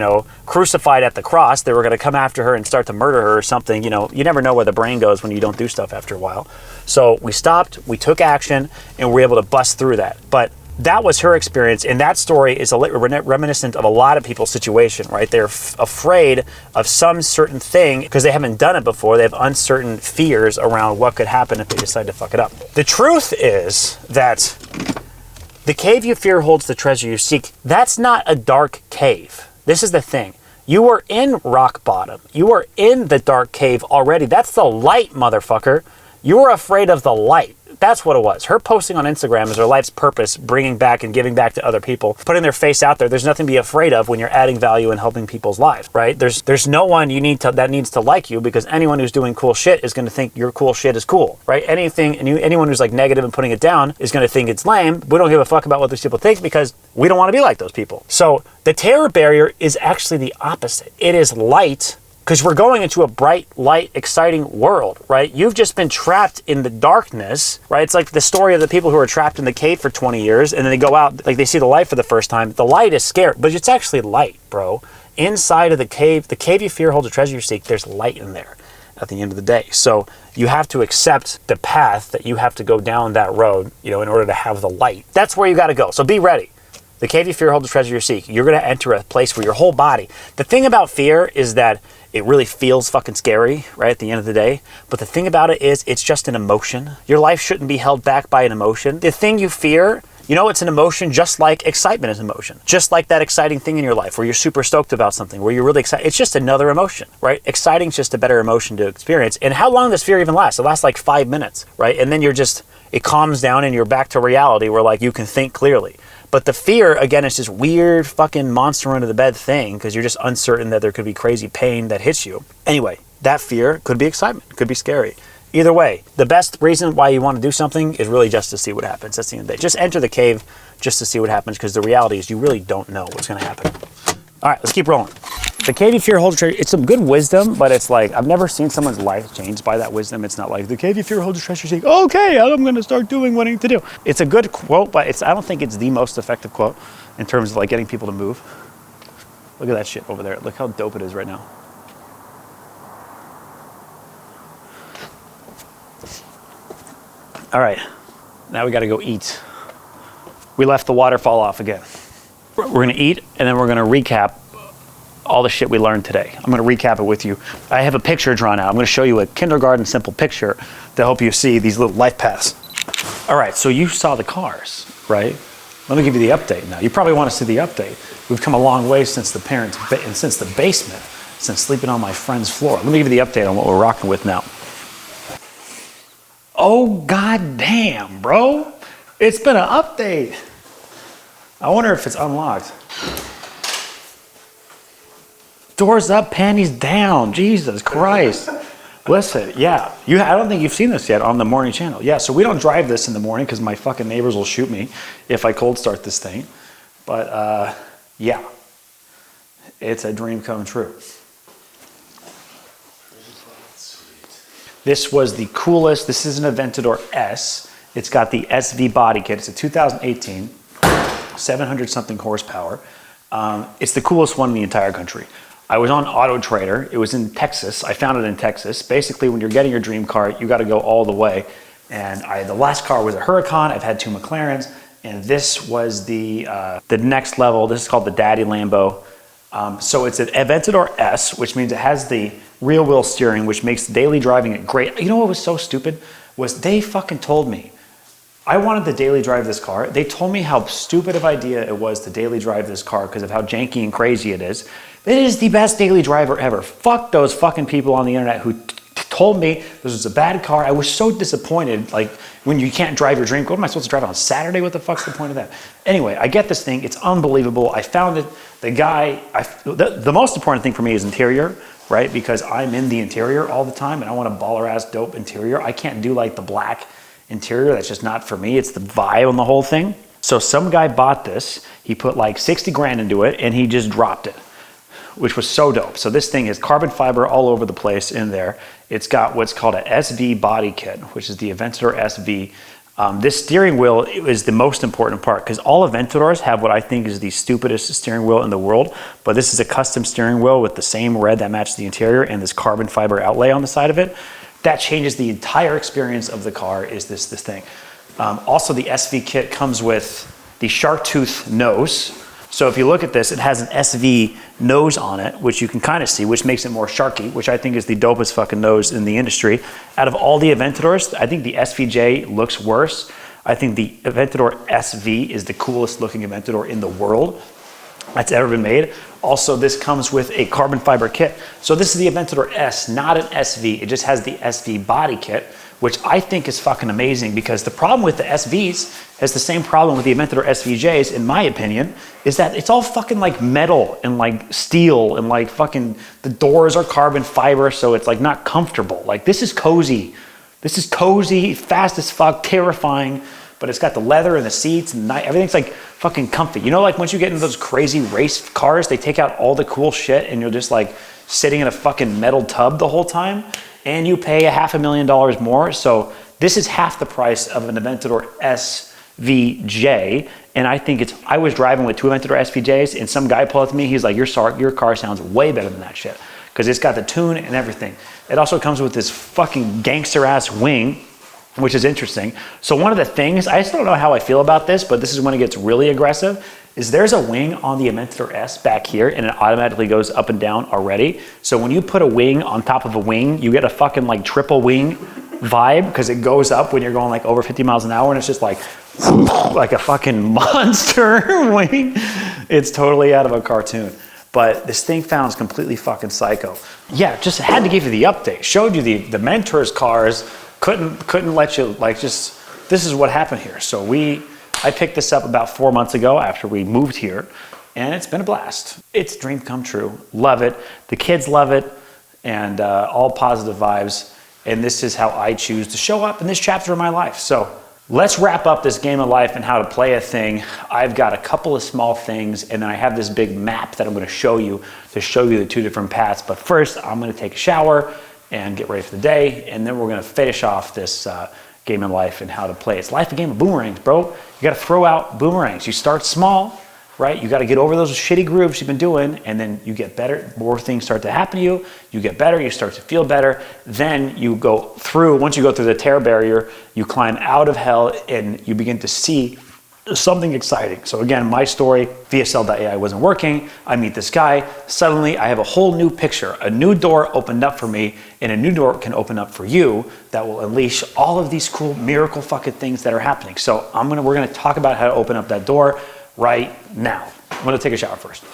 crucified at the cross. They were going to come after her and start to murder her or something. You never know where the brain goes when you don't do stuff after a while. So we stopped, we took action, and we were able to bust through that. But that was her experience, and that story is reminiscent of a lot of people's situation, right? They're afraid of some certain thing because they haven't done it before. They have uncertain fears around what could happen if they decide to fuck it up. The truth is that the cave you fear holds the treasure you seek. That's not a dark cave. This is the thing. You were in rock bottom. You were in the dark cave already. That's the light, motherfucker. You were afraid of the light. That's what it was. Her posting on Instagram is her life's purpose, bringing back and giving back to other people, putting their face out there. There's nothing to be afraid of when you're adding value and helping people's lives, right? There's no one that needs to like you, because anyone who's doing cool shit is going to think your cool shit is cool, right? Anyone who's like negative and putting it down is going to think it's lame. We don't give a fuck about what those people think because we don't want to be like those people. So the terror barrier is actually the opposite. It is light. Because we're going into a bright, light, exciting world, right? You've just been trapped in the darkness, right? It's like the story of the people who are trapped in the cave for 20 years and then they go out, like they see the light for the first time. The light is scary, but it's actually light, bro. Inside of the cave you fear holds a treasure you seek, there's light in there at the end of the day. So you have to accept the path that you have to go down that road, in order to have the light. That's where you got to go. So be ready. The cave you fear holds the treasure you seek. You're going to enter a place where your whole body. The thing about fear is that it really feels fucking scary, right, at the end of the day. But the thing about it is it's just an emotion. Your life shouldn't be held back by an emotion. The thing you fear, it's an emotion just like excitement is emotion. Just like that exciting thing in your life where you're super stoked about something, where you're really excited. It's just another emotion, right? Exciting's just a better emotion to experience. And how long does fear even last? It lasts like 5 minutes, right? And then it calms down and you're back to reality where like you can think clearly. But the fear, again, is this weird fucking monster under the bed thing because you're just uncertain that there could be crazy pain that hits you. Anyway, that fear could be excitement, could be scary. Either way, the best reason why you want to do something is really just to see what happens. That's the end of the day. Just enter the cave just to see what happens, because the reality is you really don't know what's going to happen. All right, let's keep rolling. The cave you fear holds a treasure. It's some good wisdom, but it's like, I've never seen someone's life changed by that wisdom. It's not like, the cave you fear holds a treasure. Like, okay, I'm going to start doing what I need to do. It's a good quote, but I don't think it's the most effective quote in terms of like getting people to move. Look at that shit over there. Look how dope it is right now. All right, now we got to go eat. We left the waterfall off again. We're going to eat, and then we're going to recap all the shit we learned today. I'm going to recap it with you. I have a picture drawn out. I'm going to show you a kindergarten simple picture to help you see these little life paths. All right, so you saw the cars, right? Let me give you the update now. You probably want to see the update. We've come a long way since the since the basement, since sleeping on my friend's floor. Let me give you the update on what we're rocking with now. Oh, goddamn, bro. It's been an update. I wonder if it's unlocked. Doors up, panties down. Jesus Christ. Listen, yeah. I don't think you've seen this yet on the morning channel. Yeah, so we don't drive this in the morning because my fucking neighbors will shoot me if I cold start this thing. But, yeah. It's a dream come true. This was the coolest. This is an Aventador S. It's got the SV body kit. It's a 2018, 700 something horsepower. It's the coolest one in the entire country. I was on Auto Trader. It was in Texas. I found it in Texas. Basically, when you're getting your dream car, you got to go all the way. And the last car was a Huracan. I've had 2 McLarens, and this was the next level. This is called the Daddy Lambo. So it's an Aventador S, which means it has the rear wheel steering, which makes daily driving it great. You know what was so stupid? Was they fucking told me, I wanted to daily drive this car. They told me how stupid of idea it was to daily drive this car because of how janky and crazy it is. It is the best daily driver ever. Fuck those fucking people on the internet who told me this was a bad car. I was so disappointed. Like, when you can't drive your dream, what am I supposed to drive on Saturday? What the fuck's the point of that? Anyway, I get this thing. It's unbelievable. I found it. The guy, the most important thing for me is interior, right? Because I'm in the interior all the time and I want a baller ass dope interior. I can't do like the black interior. That's just not for me. It's the vibe on the whole thing. So some guy bought this. He put like 60 grand into it and he just dropped it, which was so dope. So this thing is carbon fiber all over the place in there. It's got what's called a SV body kit, which is the Aventador SV. This steering wheel is the most important part because all Aventadors have what I think is the stupidest steering wheel in the world, but this is a custom steering wheel with the same red that matches the interior and this carbon fiber outlay on the side of it. That changes the entire experience of the car is this thing. Also, the SV kit comes with the shark tooth nose. So if you look at this, it has an SV nose on it, which you can kind of see, which makes it more sharky, which I think is the dopest fucking nose in the industry. Out of all the Aventadors, I think the SVJ looks worse. I think the Aventador SV is the coolest looking Aventador in the world that's ever been made. Also, this comes with a carbon fiber kit. So this is the Aventador S, not an SV. It just has the SV body kit, which I think is fucking amazing, because the problem with the SVs is the same problem with the Aventador SVJs, in my opinion, is that it's all fucking like metal and like steel and like fucking, the doors are carbon fiber, so it's like not comfortable. Like this is cozy. This is cozy, fast as fuck, terrifying, but it's got the leather and the seats and everything's like fucking comfy. You know, like once you get into those crazy race cars, they take out all the cool shit and you're just like sitting in a fucking metal tub the whole time, and you pay $500,000 more. So this is half the price of an Aventador SVJ. And I think I was driving with 2 Aventador SVJs, and some guy pulled up to me, he's like, your car sounds way better than that shit, because it's got the tune and everything. It also comes with this fucking gangster ass wing, which is interesting. So one of the things, I still don't know how I feel about this, but this is when it gets really aggressive, is there's a wing on the Aventador S back here, and it automatically goes up and down already. So when you put a wing on top of a wing, you get a fucking like triple wing vibe, because it goes up when you're going like over 50 miles an hour, and it's just like a fucking monster wing. It's totally out of a cartoon. But this thing sounds completely fucking psycho. Yeah, just had to give you the update. Showed you the mentors cars. Couldn't let you, like, just, this is what happened here. So I picked this up about 4 months ago after we moved here, and it's been a blast. It's a dream come true. Love it. The kids love it, and all positive vibes. And this is how I choose to show up in this chapter of my life. So let's wrap up this game of life and how to play a thing. I've got a couple of small things, and then I have this big map that I'm going to show you the 2 different paths. But first, I'm going to take a shower and get ready for the day, and then we're going to finish off this game of life and how to play. It's life a game of boomerangs, bro. You got to throw out boomerangs. You start small, right? You got to get over those shitty grooves you've been doing, and then you get better. More things start to happen to you. You get better. You start to feel better. Then you go through, once you go through the terror barrier, you climb out of hell, and you begin to see something exciting. So again, my story, VSL.ai wasn't working. I meet this guy. Suddenly, I have a whole new picture. A new door opened up for me, and a new door can open up for you that will unleash all of these cool miracle fucking things that are happening. So we're gonna talk about how to open up that door right now. I'm gonna take a shower first.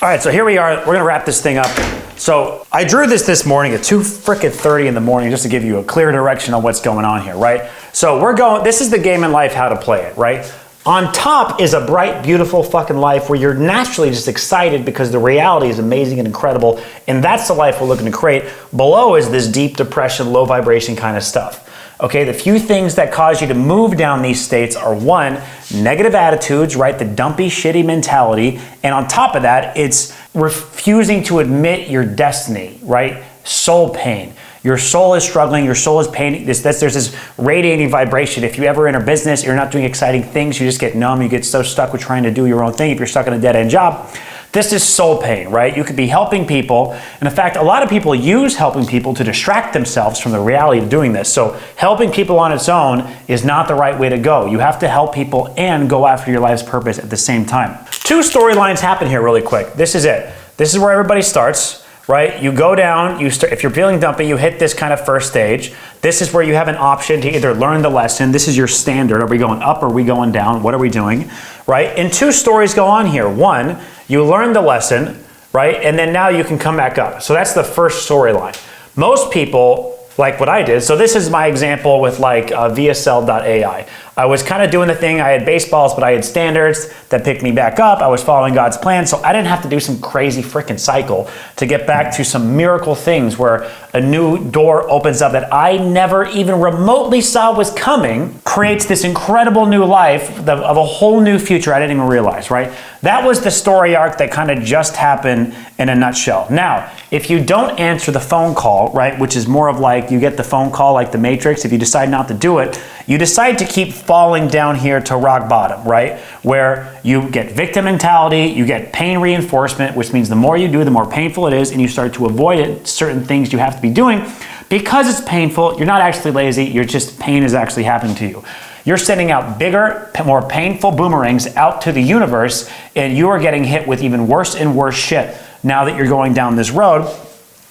All right, so here we are. We're gonna wrap this thing up. So I drew this morning at 2:30 in the morning, just to give you a clear direction on what's going on here, right? So this is the game in life, how to play it, right? On top is a bright, beautiful fucking life where you're naturally just excited because the reality is amazing and incredible, and that's the life we're looking to create. Below is this deep depression, low vibration kind of stuff. Okay, the few things that cause you to move down these states are 1, negative attitudes, right? The dumpy, shitty mentality. And on top of that, it's refusing to admit your destiny, right? Soul pain. Your soul is struggling, your soul is pain. There's this radiating vibration. If you ever enter business, you're not doing exciting things, you just get numb, you get so stuck with trying to do your own thing. If you're stuck in a dead-end job, this is soul pain, right? You could be helping people. And in fact, a lot of people use helping people to distract themselves from the reality of doing this. So helping people on its own is not the right way to go. You have to help people and go after your life's purpose at the same time. 2 storylines happen here really quick. This is it. This is where everybody starts. Right? You go down, if you're feeling dumpy, you hit this kind of first stage. This is where you have an option to either learn the lesson. This is your standard. Are we going up or are we going down? What are we doing? Right? And 2 stories go on here. 1, you learn the lesson, right? And then now you can come back up. So that's the first storyline. Most people, like what I did, so this is my example with like VSL.ai. I was kind of doing the thing, I had baseballs, but I had standards that picked me back up. I was following God's plan, so I didn't have to do some crazy freaking cycle to get back to some miracle things where a new door opens up that I never even remotely saw was coming, creates this incredible new life of a whole new future I didn't even realize, right? That was the story arc that kind of just happened in a nutshell. Now, if you don't answer the phone call, right, which is more of like you get the phone call like the Matrix, if you decide not to do it, you decide to keep falling down here to rock bottom, right? Where you get victim mentality, you get pain reinforcement, which means the more you do, the more painful it is, and you start to avoid it, certain things you have to be doing. Because it's painful, you're not actually lazy, you're just, pain is actually happening to you. You're sending out bigger, more painful boomerangs out to the universe, and you are getting hit with even worse and worse shit now that you're going down this road.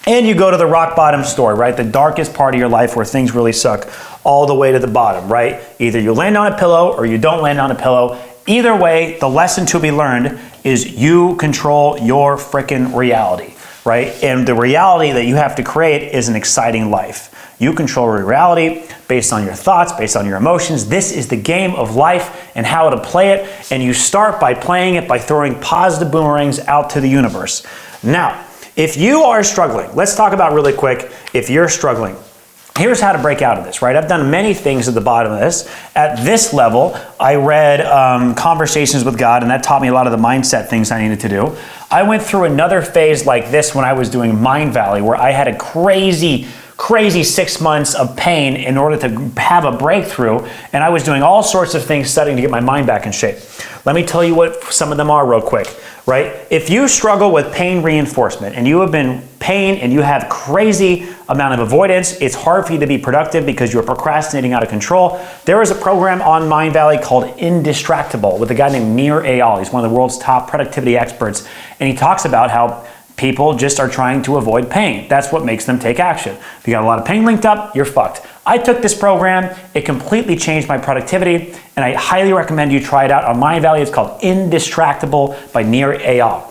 And you go to the rock bottom story, right? The darkest part of your life where things really suck, all the way to the bottom, right? Either you land on a pillow or you don't land on a pillow, either way, the lesson to be learned is you control your freaking reality, right? And the reality that you have to create is an exciting life. You control your reality based on your thoughts, based on your emotions. This is the game of life and how to play it. And you start by playing it by throwing positive boomerangs out to the universe. Now, if you are struggling, let's talk about really quick, if you're struggling, here's how to break out of this, right? I've done many things at the bottom of this. At this level, I read Conversations with God, and that taught me a lot of the mindset things I needed to do. I went through another phase like this when I was doing Mind Valley, where I had a crazy 6 months of pain in order to have a breakthrough, and I was doing all sorts of things studying to get my mind back in shape. Let me tell you what some of them are real quick, right? If you struggle with pain reinforcement and you have been pain and you have crazy amount of avoidance, it's hard for you to be productive because you're procrastinating out of control. There is a program on Mind Valley called Indistractable with a guy named Nir Eyal. He's one of the world's top productivity experts, and he talks about how people just are trying to avoid pain. That's what makes them take action. If you got a lot of pain linked up, you're fucked. I took this program, it completely changed my productivity, and I highly recommend you try it out on Mind Valley. It's called Indistractable by Nir Eyal.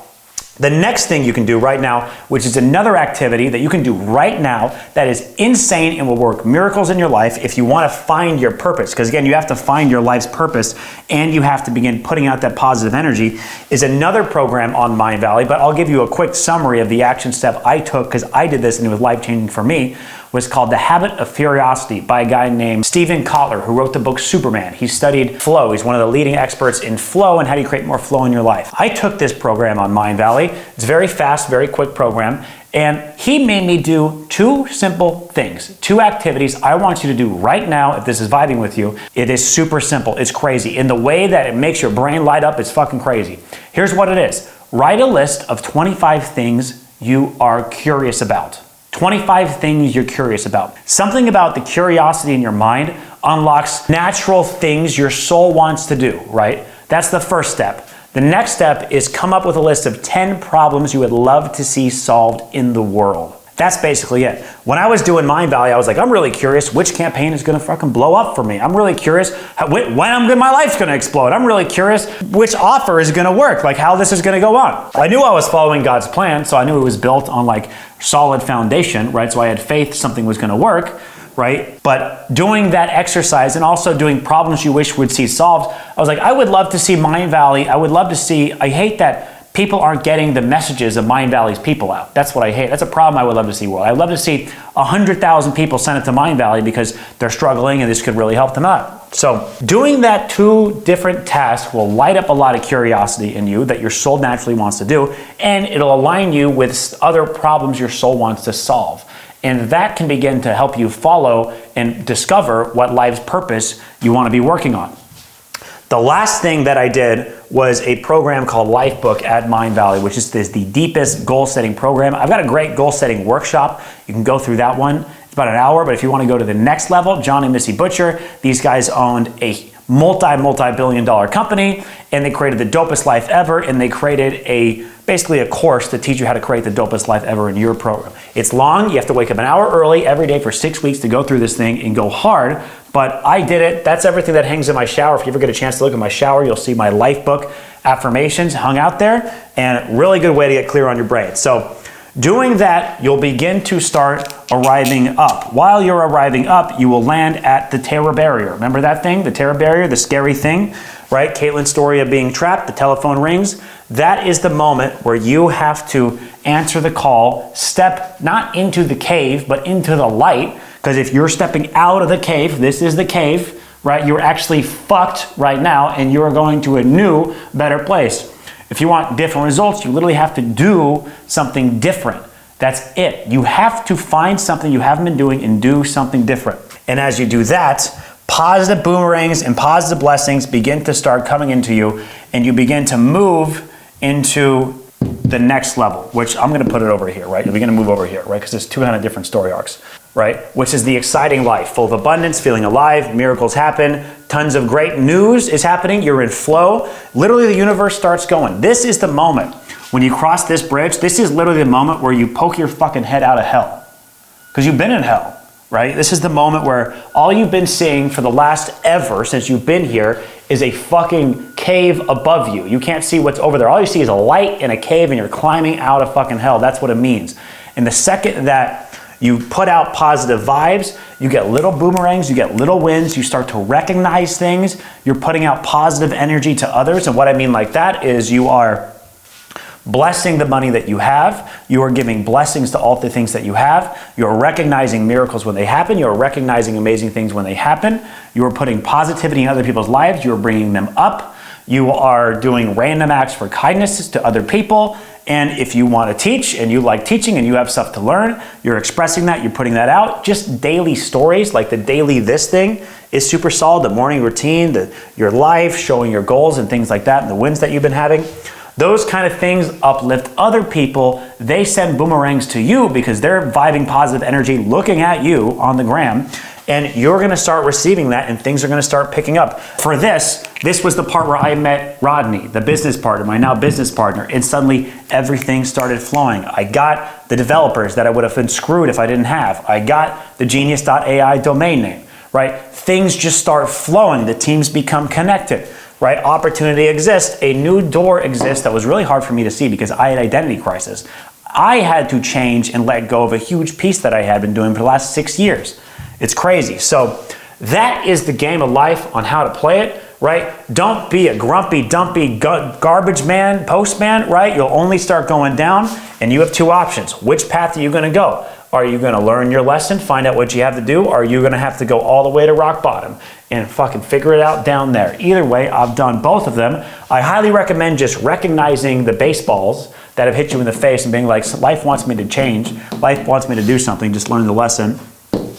The next thing you can do right now, which is another activity that you can do right now that is insane and will work miracles in your life if you want to find your purpose, because again, you have to find your life's purpose and you have to begin putting out that positive energy, is another program on Mind Valley, but I'll give you a quick summary of the action step I took because I did this and it was life-changing for me. Was called The Habit of Curiosity by a guy named Steven Kotler, who wrote the book Superman. He studied flow. He's one of the leading experts in flow and how do you create more flow in your life. I took this program on Mind Valley. It's very fast, very quick program. And he made me do 2 simple things, 2 activities I want you to do right now if this is vibing with you. It is super simple. It's crazy. In the way that it makes your brain light up, it's fucking crazy. Here's what it is. Write a list of 25 things you are curious about. 25 things you're curious about. Something about the curiosity in your mind unlocks natural things your soul wants to do, right? That's the first step. The next step is come up with a list of 10 problems you would love to see solved in the world. That's basically it. When I was doing Mind Valley, I was like, I'm really curious which campaign is gonna fucking blow up for me. I'm really curious when my life's gonna explode. I'm really curious which offer is gonna work, like how this is gonna go on. I knew I was following God's plan, so I knew it was built on like solid foundation, right? So I had faith something was gonna work, right? But doing that exercise and also doing problems you wish would see solved, I was like, I would love to see Mind Valley. I would love to see, I hate that people aren't getting the messages of Mind Valley's people out. That's what I hate. That's a problem I would love to see world. I'd love to see 100,000 people send it to Mind Valley because they're struggling and this could really help them out. So doing that 2 different tasks will light up a lot of curiosity in you that your soul naturally wants to do, and it'll align you with other problems your soul wants to solve. And that can begin to help you follow and discover what life's purpose you want to be working on. The last thing that I did was a program called Lifebook at Mind Valley, which is the deepest goal-setting program. I've got a great goal-setting workshop. You can go through that one. It's about an hour, but if you want to go to the next level, John and Missy Butcher, these guys owned a multi-billion-dollar company, and they created the dopest life ever, and they created basically a course to teach you how to create the dopest life ever in your program. It's long. You have to wake up an hour early every day for 6 weeks to go through this thing and go hard. But I did it. That's everything that hangs in my shower. If you ever get a chance to look at my shower, you'll see my life book affirmations hung out there, and really good way to get clear on your brain. So doing that, you'll begin to start arriving up. While you're arriving up, you will land at the terror barrier. Remember that thing, the terror barrier, the scary thing, right? Caitlin's story of being trapped, the telephone rings. That is the moment where you have to answer the call, step not into the cave, but into the light. Because if you're stepping out of the cave, this is the cave, right? You're actually fucked right now, and you're going to a new, better place. If you want different results, you literally have to do something different. That's it. You have to find something you haven't been doing and do something different. And as you do that, positive boomerangs and positive blessings begin to start coming into you, and you begin to move into the next level, which I'm going to put it over here, right? You're going to move over here, right? Because there's 200 different story arcs, right? Which is the exciting life, full of abundance, feeling alive, miracles happen, tons of great news is happening, you're in flow. Literally the universe starts going. This is the moment when you cross this bridge. This is literally the moment where you poke your fucking head out of hell. Because you've been in hell, right? This is the moment where all you've been seeing for the last ever since you've been here is a fucking cave above you. You can't see what's over there. All you see is a light in a cave and you're climbing out of fucking hell. That's what it means. And the second that you put out positive vibes, you get little boomerangs, you get little wins, you start to recognize things, you're putting out positive energy to others. And what I mean like that is you are blessing the money that you have, you are giving blessings to all the things that you have, you're recognizing miracles when they happen, you're recognizing amazing things when they happen, you are putting positivity in other people's lives, you're bringing them up, you are doing random acts for kindness to other people. And if you want to teach and you like teaching and you have stuff to learn, you're expressing that, you're putting that out. Just daily stories, like the daily this thing is super solid, the morning routine, your life, showing your goals and things like that, and the wins that you've been having. Those kind of things uplift other people. They send boomerangs to you because they're vibing positive energy, looking at you on the gram. And you're gonna start receiving that and things are gonna start picking up. For this was the part where I met Rodney, the business partner, my now business partner, and suddenly everything started flowing. I got the developers that I would have been screwed if I didn't have. I got the genius.ai domain name, right? Things just start flowing, the teams become connected, right? Opportunity exists, a new door exists that was really hard for me to see because I had identity crisis. I had to change and let go of a huge piece that I had been doing for the last 6 years. It's crazy. So that is the game of life on how to play it, right? Don't be a grumpy, dumpy garbage man, postman, right? You'll only start going down and you have two options. Which path are you gonna go? Are you gonna learn your lesson, find out what you have to do, or are you gonna have to go all the way to rock bottom and fucking figure it out down there? Either way, I've done both of them. I highly recommend just recognizing the baseballs that have hit you in the face and being like, life wants me to change, life wants me to do something, just learn the lesson.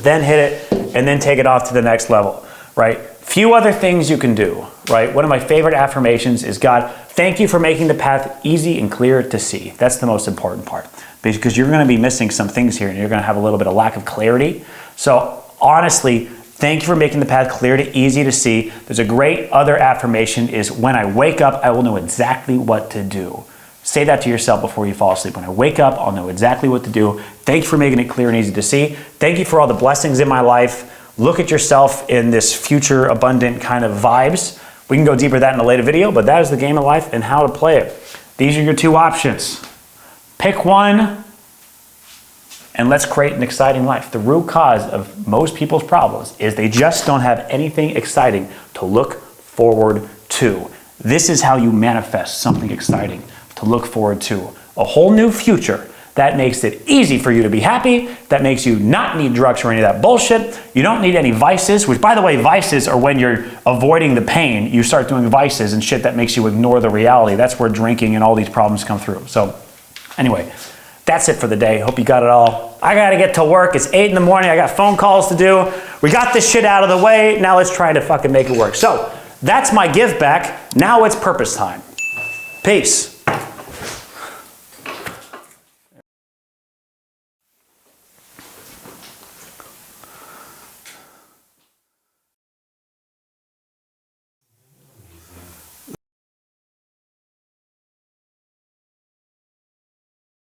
Then hit it, and then take it off to the next level, right? Few other things you can do, right? One of my favorite affirmations is, God, thank you for making the path easy and clear to see. That's the most important part, because you're gonna be missing some things here and you're gonna have a little bit of lack of clarity. So honestly, thank you for making the path clear to easy to see. There's a great other affirmation is, when I wake up, I will know exactly what to do. Say that to yourself before you fall asleep. When I wake up, I'll know exactly what to do. Thank you for making it clear and easy to see. Thank you for all the blessings in my life. Look at yourself in this future abundant kind of vibes. We can go deeper that in a later video, but that is the game of life and how to play it. These are your two options. Pick one and let's create an exciting life. The root cause of most people's problems is they just don't have anything exciting to look forward to. This is how you manifest something exciting to look forward to. A whole new future that makes it easy for you to be happy, that makes you not need drugs or any of that bullshit. You don't need any vices, which, by the way, vices are when you're avoiding the pain. You start doing vices and shit that makes you ignore the reality. That's where drinking and all these problems come through. So anyway, that's it for the day. Hope you got it all. I gotta get to work. It's 8 in the morning. I got phone calls to do. We got this shit out of the way. Now let's try to fucking make it work. So that's my give back. Now it's purpose time. Peace.